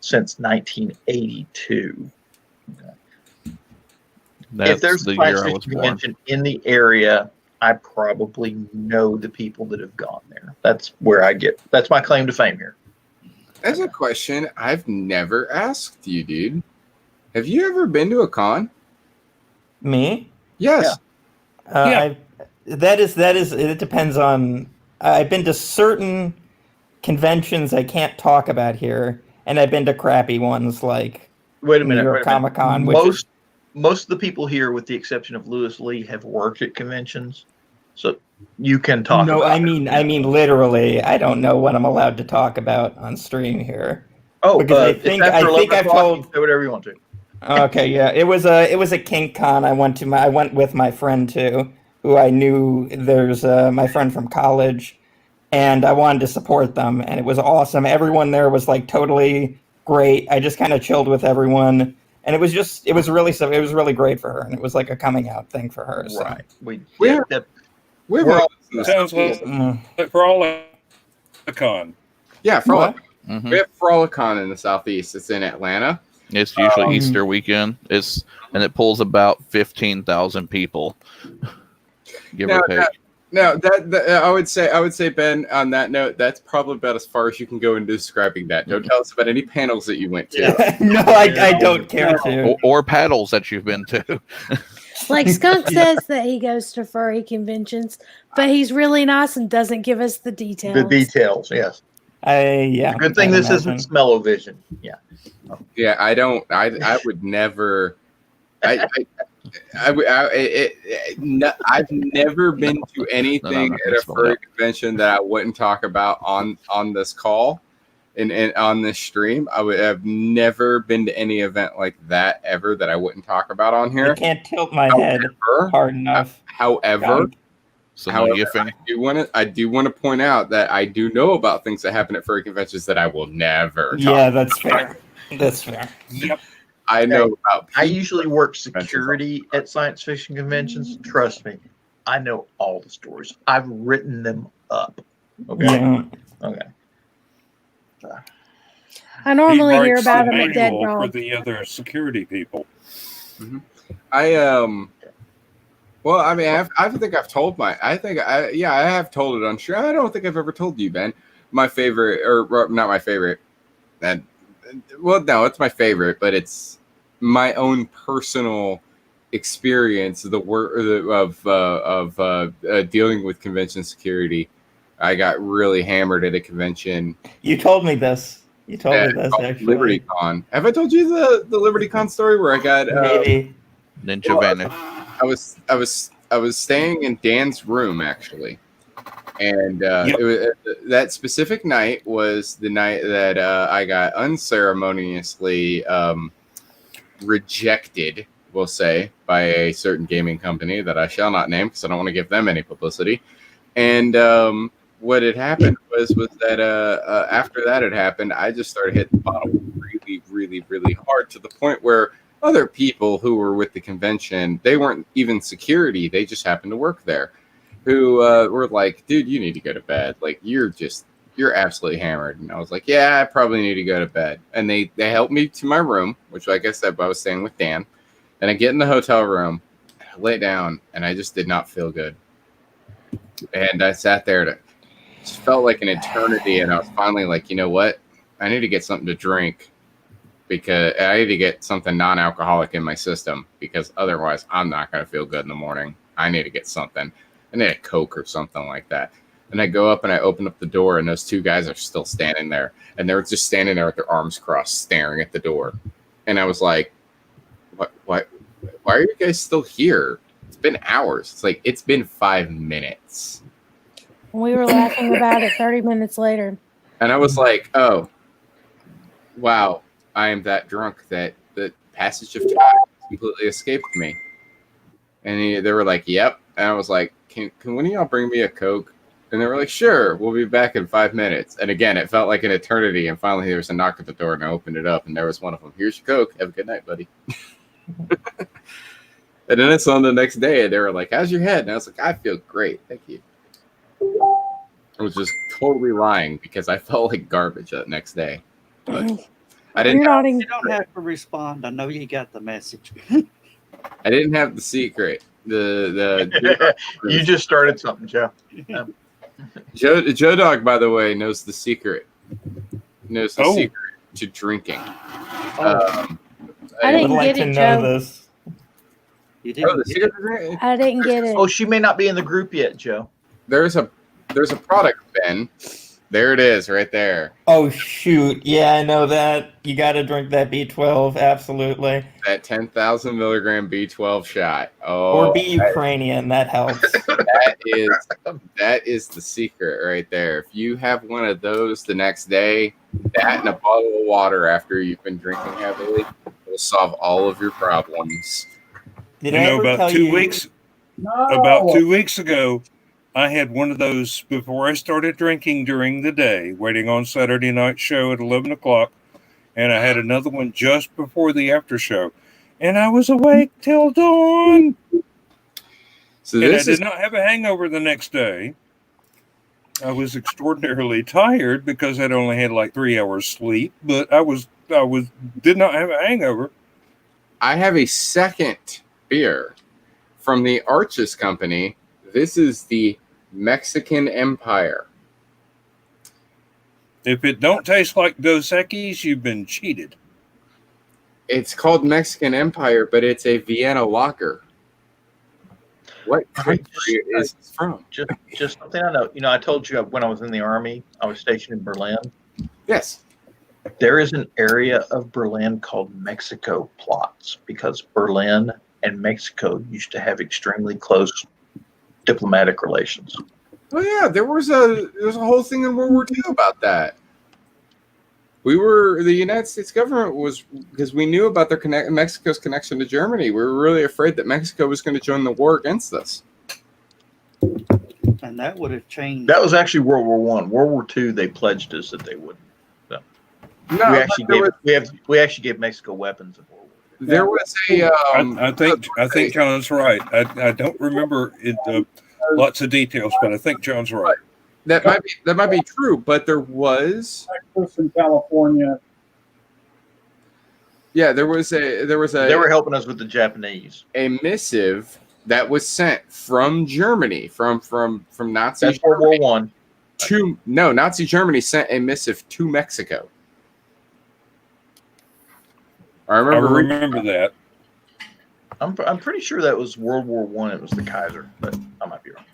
since 1982. That's if there's the a science year I was fiction born. convention in the area, I probably know the people that have gone there. That's my claim to fame here. As a question I've never asked you, dude. Have you ever been to a con? Me? Yes. Yeah. That is. It depends on. I've been to certain conventions I can't talk about here, and I've been to crappy ones like Wait a New minute. York wait a minute. Comic-Con, which is- Most of the people here, with the exception of Lewis Lee, have worked at conventions, so you can talk. No, about I it. mean literally. I don't know what I'm allowed to talk about on stream here. Oh, because I it's think after I've 11 o'clock, told. you can say whatever you want to. Okay, yeah, it was a kink con. I went with my friend too, who I knew. There's my friend from college, and I wanted to support them, and it was awesome. Everyone there was like totally great. I just kind of chilled with everyone, and it was really great for her, and it was like a coming out thing for her. So. Right. We're all Sounds like Frolicon. yeah, Frolic. Mhm. We have Frolicon in the Southeast. It's in Atlanta. It's usually Easter weekend. And it pulls about 15,000 people, give or take. No, that I would say, Ben, on that note, that's probably about as far as you can go in describing that. Don't tell us about any panels that you went to. No, I don't care to. Or paddles that you've been to. Like Skunk says that he goes to furry conventions, but he's really nice and doesn't give us the details. The details, yes. Yeah. Good thing this isn't Smell-O-Vision. Yeah. Yeah, I would never. I've never been to anything at a furry convention that I wouldn't talk about on this call and on this stream. I would have never been to any event like that ever that I wouldn't talk about on here. I can't tilt my head hard enough. However, So no yiffing. I do want to point out that I do know about things that happen at furry conventions that I will never talk Yeah, that's fair. That's fair. Yep. I know about. I usually work security at science fiction conventions. Trust me, I know all the stories. I've written them up. Okay. Yeah. Okay. I normally hear He writes about the him at Dead manual for Dog. the other security people. Well, I mean, I think I've told I have told it on sure. I don't think I've ever told you, Ben. My favorite, or not my favorite. No, it's my favorite, but it's my own personal experience. The work of dealing with convention security. I got really hammered at a convention. You told me this. Actually. LibertyCon. Have I told you the LibertyCon story where I got Maybe. Ninja Vanish. I was staying in Dan's room actually, and it was, that specific night was the night that I got unceremoniously rejected, we'll say, by a certain gaming company that I shall not name because I don't want to give them any publicity. And what had happened was that after that had happened, I just started hitting the bottle really, really, really hard to the point where other people who were with the convention, they weren't even security, they just happened to work there, who were like, dude, you need to go to bed. Like, you're absolutely hammered. And I was like, yeah, I probably need to go to bed. And they helped me to my room, which, like I said, I was staying with Dan. And I get in the hotel room, I lay down, and I just did not feel good. And I sat there, it just felt like an eternity. And I was finally like, you know what? I need to get something to drink, because I need to get something non-alcoholic in my system, because otherwise I'm not going to feel good in the morning. I need to get something. I need a Coke or something like that. And I go up and I open up the door, and those two guys are still standing there. And they're just standing there with their arms crossed, staring at the door. And I was like, why are you guys still here? It's been hours. It's like, it's been 5 minutes. We were laughing about it 30 minutes later. And I was like, oh, wow. I am that drunk that the passage of time completely escaped me. And they were like, yep. And I was like, can one of y'all bring me a Coke? And they were like, sure, we'll be back in 5 minutes. And again, it felt like an eternity. And finally there was a knock at the door, and I opened it up, and there was one of them. Here's your Coke. Have a good night, buddy. And then it's on the next day, and they were like, how's your head? And I was like, I feel great. Thank you. I was just totally lying because I felt like garbage that next day. But I didn't. You don't have to respond. I know you got the message. I didn't have the secret. The You just started something, Joe. Joe Dog, by the way, knows the secret. Knows the secret to drinking. I would didn't like get to it, know Joe. this. You didn't the get secret it. to drinking? I didn't get it. Oh, she may not be in the group yet, Joe. There's a product, Ben. There it is, right there. Oh shoot! Yeah, I know that. You got to drink that B12, absolutely. That 10,000 milligram B12 shot. Oh, Or be Ukrainian. That helps. that is the secret right there. If you have one of those the next day, that and a bottle of water after you've been drinking heavily, will solve all of your problems. Did You I know, ever about tell 2 you? weeks No. about 2 weeks ago, I had one of those before I started drinking during the day, waiting on Saturday night show at 11 o'clock. And I had another one just before the after show. And I was awake till dawn. So And I this did is not have a hangover the next day. I was extraordinarily tired because I'd only had like 3 hours sleep, but I did not have a hangover. I have a second beer from the Arches Company. This is the Mexican Empire. If it don't taste like Dos Equis, you've been cheated. It's called Mexican Empire, but it's a Vienna lager. What country is this from? Just something I know. You know, I told you when I was in the Army, I was stationed in Berlin. Yes. There is an area of Berlin called Mexico Plots because Berlin and Mexico used to have extremely close diplomatic relations. Oh yeah, there was a whole thing in World War II about that. The United States government was, because we knew about Mexico's connection to Germany. We were really afraid that Mexico was going to join the war against us. And that would have changed. That was actually World War I. World War II, they pledged us that they wouldn't. So No, we actually gave Mexico weapons in World War II. there was a. I think John's right. I don't remember lots of details, but I think John's right. That might be true, but there was. Texas and California. Yeah, there was a. They were helping us with the Japanese. A missive that was sent from Germany, from Nazi. That's World War I. Nazi Germany sent a missive to Mexico. I remember that. I'm pretty sure that was World War I. It was the Kaiser, but I might be wrong.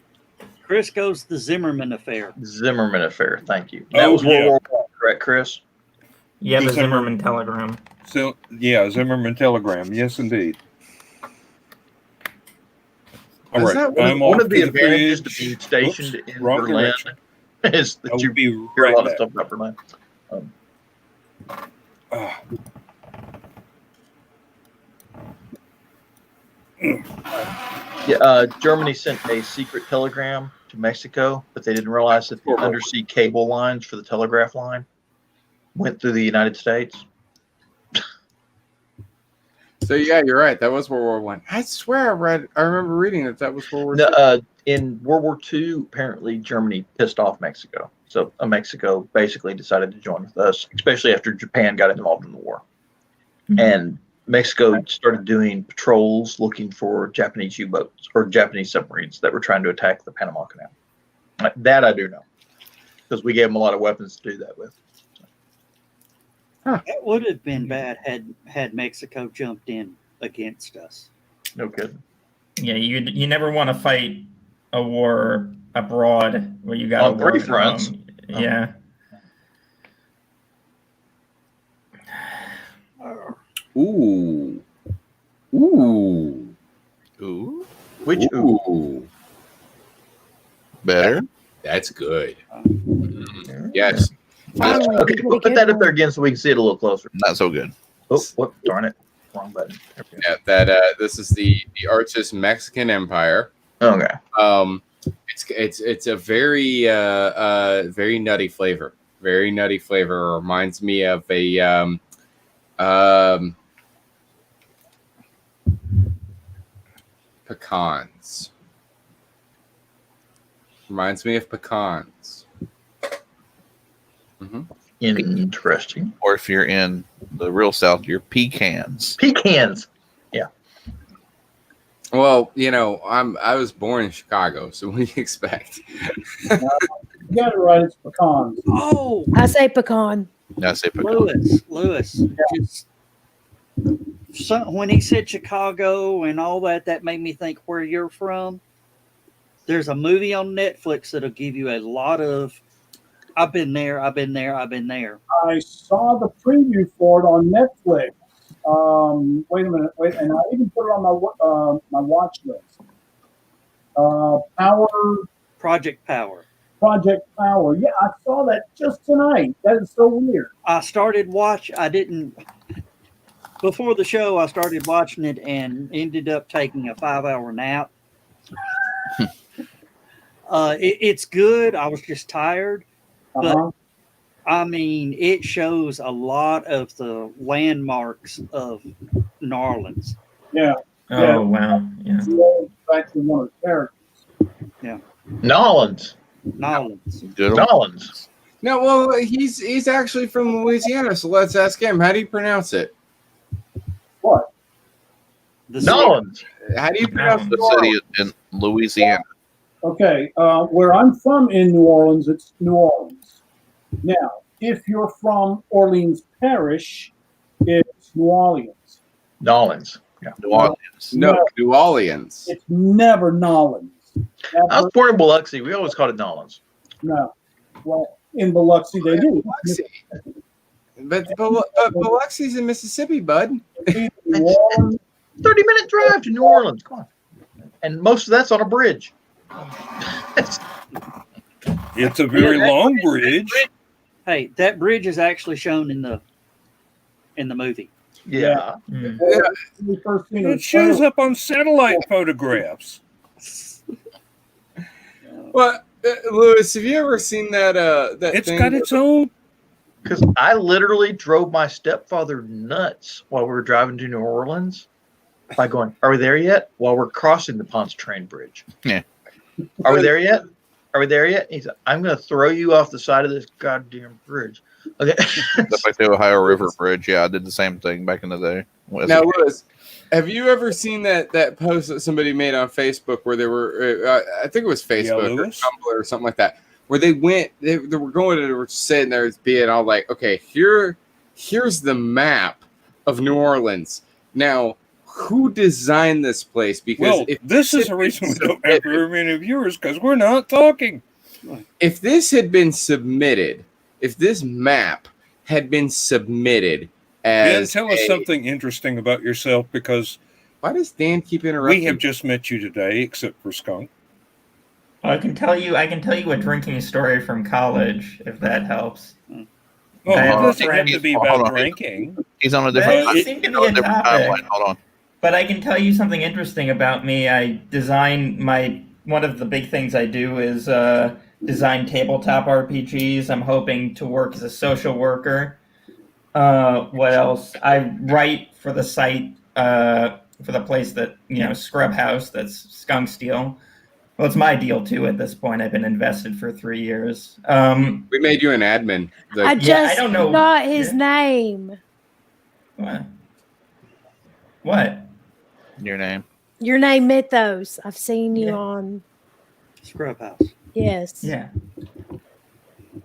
Chris goes the Zimmerman affair. Zimmerman affair. Thank you. That was World War I, correct, Chris? Yeah, the The Zimmerman telegram. So yeah, Zimmerman telegram. Yes, indeed. All Is right. that I'm one off of the to advantages fridge. to being stationed Oops, in wrong Berlin direction. is I that will you be hear a right lot of back. stuff about Berlin. Ah. Germany sent a secret telegram to Mexico, but they didn't realize that the undersea cable lines for the telegraph line went through the United States. So yeah, you're right. That was World War I. I swear I remember reading that was World War II. No, in World War II, apparently Germany pissed off Mexico. So Mexico basically decided to join with us, especially after Japan got involved in the war. And Mexico started doing patrols looking for Japanese U-boats or Japanese submarines that were trying to attack the Panama Canal. That I do know, because we gave them a lot of weapons to do that with. That would have been bad had Mexico jumped in against us. No kidding. Yeah, you never want to fight a war abroad where you got On three fronts. Yeah. Ooh. Which Ooh. Better. That's good. Yes. Finally, Okay, people we'll put get that up one. there again so we can see it a little closer. Not so good. Oh, what? Darn it. Wrong button. There we go. Yeah, this is the Arches Mexican Empire. Okay. It's a very very nutty flavor. Very nutty flavor. Reminds me of a pecans. Reminds me of pecans. Mm-hmm. Interesting. Or if you're in the real South, you're pecans. Pecans. Well, you know, I was born in Chicago, so what do you expect? You got it right. It's pecans. Oh, I say pecan. I say pecan. Lewis. When he said Chicago and all that, that made me think where you're from. There's a movie on Netflix that'll give you a lot of. I've been there. I've been there. I've been there. I saw the preview for it on Netflix. Wait a minute. And I even put it on my watch list. Project Power. Project Power. Yeah, I saw that just tonight. That is so weird. I started watch. I didn't. before the show, I started watching it and ended up taking a 5-hour nap. It's good. I was just tired, but Uh-huh. I mean, it shows a lot of the landmarks of New Orleans. Yeah. Oh Yeah. wow. Yeah. It's actually one of the characters. Nolans. Nolans. Good. Nolans. No, well, he's actually from Louisiana, so let's ask him. How do you pronounce it? What? The Nolans. How do you pronounce The city in Louisiana. Okay. Where I'm from in New Orleans, it's New Orleans. Now, if you're from Orleans Parish, it's New Orleans. Nolans. Yeah. New Orleans. No, New Orleans. It's never Nolans. I was Never, born in Biloxi. We always called it Nolans. no. Well, in Biloxi, they do. Biloxi. But Biloxi's in Mississippi, bud. New Orleans, 30-minute drive to New Orleans. Come on. And most of that's on a bridge. It's a very long bridge. Hey, that bridge is actually shown in the movie. Yeah. Mm. we first seen It shows up on satellite photographs. Well, Lewis, have you ever seen that? That It's thing got its own. Because I literally drove my stepfather nuts while we were driving to New Orleans by going, "Are we there yet?" While we're crossing the Pontchartrain Bridge. Yeah. Are we there yet? Are we there yet? He said, "I'm going to throw you off the side of this goddamn bridge." Okay. That's like the Ohio River Bridge. Yeah, I did the same thing back in the day. Now, Lewis, have you ever seen that post that somebody made on Facebook where they were, I think it was Facebook or Lewis? Tumblr or something like that, where they were going and they were sitting there being all like, okay, here's the map of New Orleans. Now, who designed this place? Because Well, this is the reason we don't have very many viewers because we're not talking. if this had been submitted, if this map had been submitted Dan, as tell us something interesting about yourself because why does Dan keep interrupting? we have just met you today, except for Skunk. I can tell you a drinking story from college if that helps. Oh, I it have a doesn't have friend- to be Hold about on. drinking. He's on a That different, seemed to he's on a be a different topic. timeline. Hold on. But I can tell you something interesting about me. I design one of the big things I do is design tabletop RPGs. I'm hoping to work as a social worker. What else? I write for the site for the place that Scrub House. That's Skunk Steel. Well, it's my deal too. At this point, I've been invested for 3 years. We made you an admin. I Like, just don't know. got his Yeah. name. What? Your name. Your name Mythos. I've seen you Yeah. on. Scrub House. Yes. Yeah.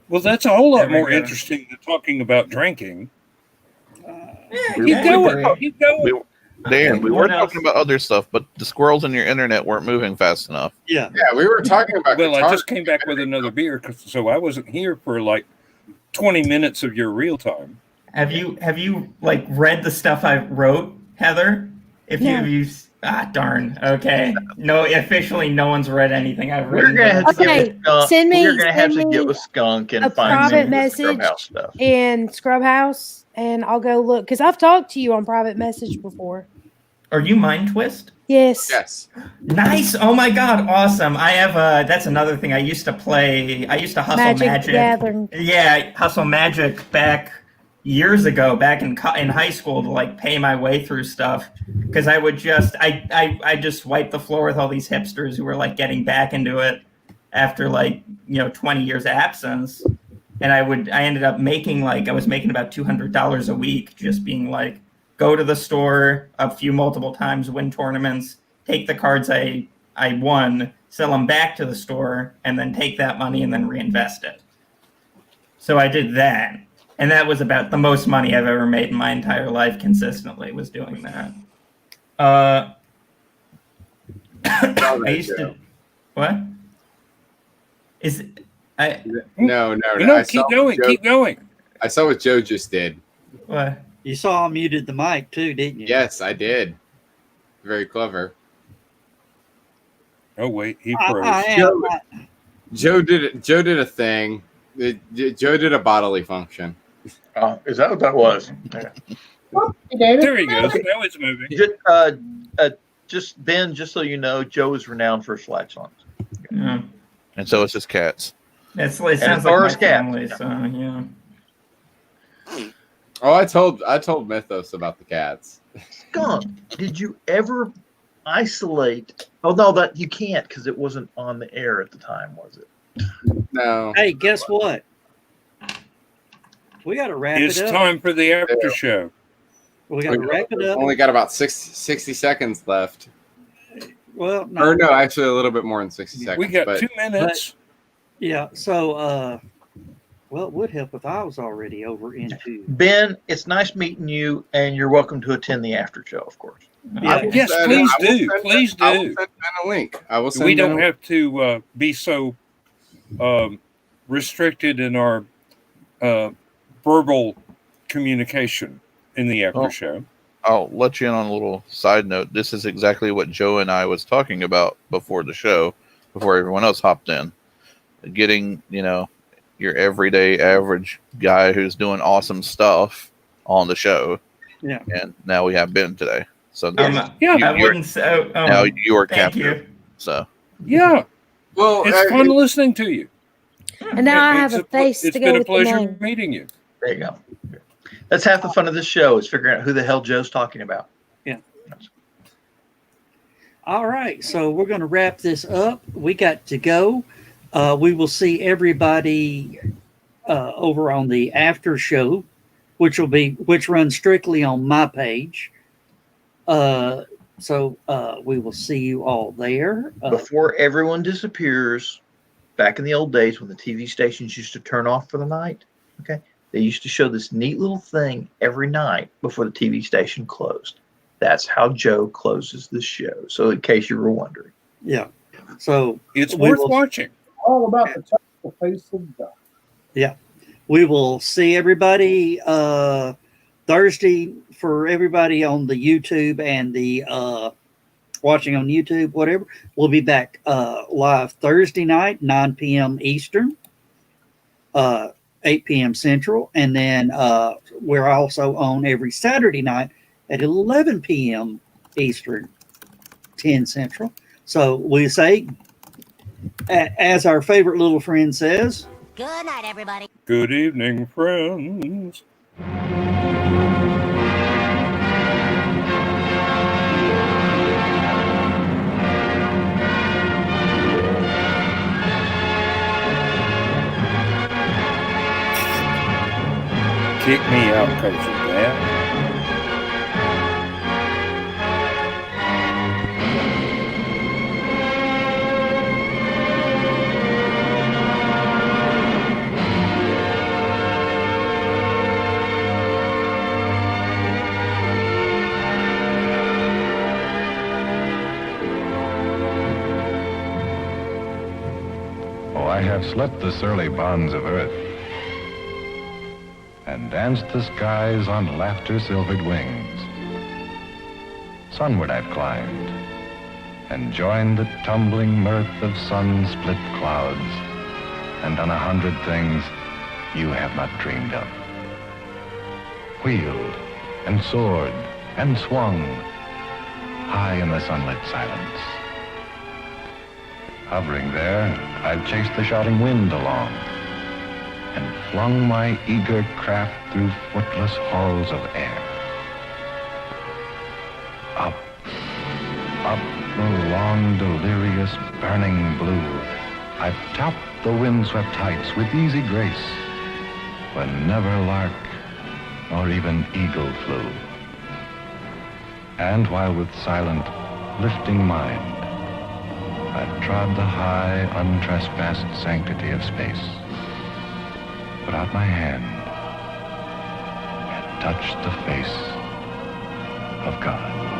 Well, that's a whole lot There we more go. interesting than talking about drinking. We- Keep going. Keep going. We- Dan, we what were else? talking about other stuff, but the squirrels in your internet weren't moving fast enough. Yeah. yeah, we were talking about. Well, I guitar. just came back with another beer, so I wasn't here for like 20 minutes of your real time. Have you like read the stuff I wrote, Heather? If No. you've darn. Okay. No, officially no one's read anything I've We're written. gonna have to Okay, get with Skunk. send me- We're gonna have send to me get with Skunk and a find private some of the message. Scrub House stuff. In Scrub House, and I'll go look because I've talked to you on private message before. Are you Mind Twist? Yes. Yes. Nice. Oh my god, awesome. I have that's another thing I used to play. I used to hustle Magic. Gathering. Yeah, hustle Magic back years ago, back in high school to like pay my way through stuff because I would just I just wipe the floor with all these hipsters who were like getting back into it after 20 years absence, and I ended up making I was making about $200 a week just being like, go to the store multiple times, win tournaments, take the cards I won, sell them back to the store, and then take that money and then reinvest it. So I did that. And that was about the most money I've ever made in my entire life consistently was doing that. I used to... What? Is it... No. No, I keep saw going. Joe- Keep going. I saw what Joe just did. What? You saw I muted the mic too, didn't you? Yes, I did. Very clever. Oh, wait. He I froze. am. Joe did a thing. Joe did a bodily function. Oh, is that what that was? Hey, David. There he goes. Now it's moving. Just Ben, just so you know, Joe is renowned for his flat songs. Yeah. And so it's his cats. It sounds like Forrest my Gump. family, so yeah. Oh, I told Mythos about the cats. Skunk, did you ever isolate? Oh no, that you can't because it wasn't on the air at the time, was it? No. Hey, guess what? We got to wrap It's it up. time for the after show. We got to wrap it up. Only got about 60 seconds left. Well, no. Or no, actually a little bit more than 60 seconds. We got but 2 minutes. Yeah. So, well, it would help if I was already over into. Ben, it's nice meeting you, and you're welcome to attend the after show, of course. Yeah. Yes, please do. Please I will do. send Ben a link. I will send We Ben don't a have to be so restricted in our verbal communication in the after Oh. show. I'll let you in on a little side note. This is exactly what Joe and I was talking about before the show, before everyone else hopped in. Getting, your everyday average guy who's doing awesome stuff on the show. Yeah. And now we have Ben today. So Yeah, I wouldn't say. now you are thank captive. you. So Yeah, Well, it's fun listening to you. And now I have It's a face It's to been go a with the pleasure name. meeting you. There you go. That's half the fun of this show is figuring out who the hell Joe's talking about. All right. So we're going to wrap this up. We got to go. We will see everybody over on the after show, which runs strictly on my page. So we will see you all there. Before everyone disappears, back in the old days when the TV stations used to turn off for the night, okay, they used to show this neat little thing every night before the TV station closed. That's how Joe closes the show. So in case you were wondering. Yeah. So It's we worth will- watching. All about the touchful face of God. We will see everybody Thursday for everybody on the YouTube and the watching on YouTube, whatever. We'll be back live Thursday night, 9 p.m. Eastern, 8 p.m. Central. And then we're also on every Saturday night at 11 p.m. Eastern, 10 Central. So we say, as our favorite little friend says, Good night, everybody. Good evening, friends. Kick me out, Coach Dad. Oh, I have slept the surly bonds of earth and danced the skies on laughter-silvered wings. Sunward I've climbed and joined the tumbling mirth of sun-split clouds and done 100 things you have not dreamed of. Wheeled and soared and swung high in the sunlit silence. Hovering there, I've chased the shouting wind along and flung my eager craft through footless halls of air. Up, up the long, delirious, burning blue, I've topped the windswept heights with easy grace, when never lark nor even eagle flew. And while with silent, lifting mind, I've trod the high, untrespassed sanctity of space, put out my hand and touched the face of God.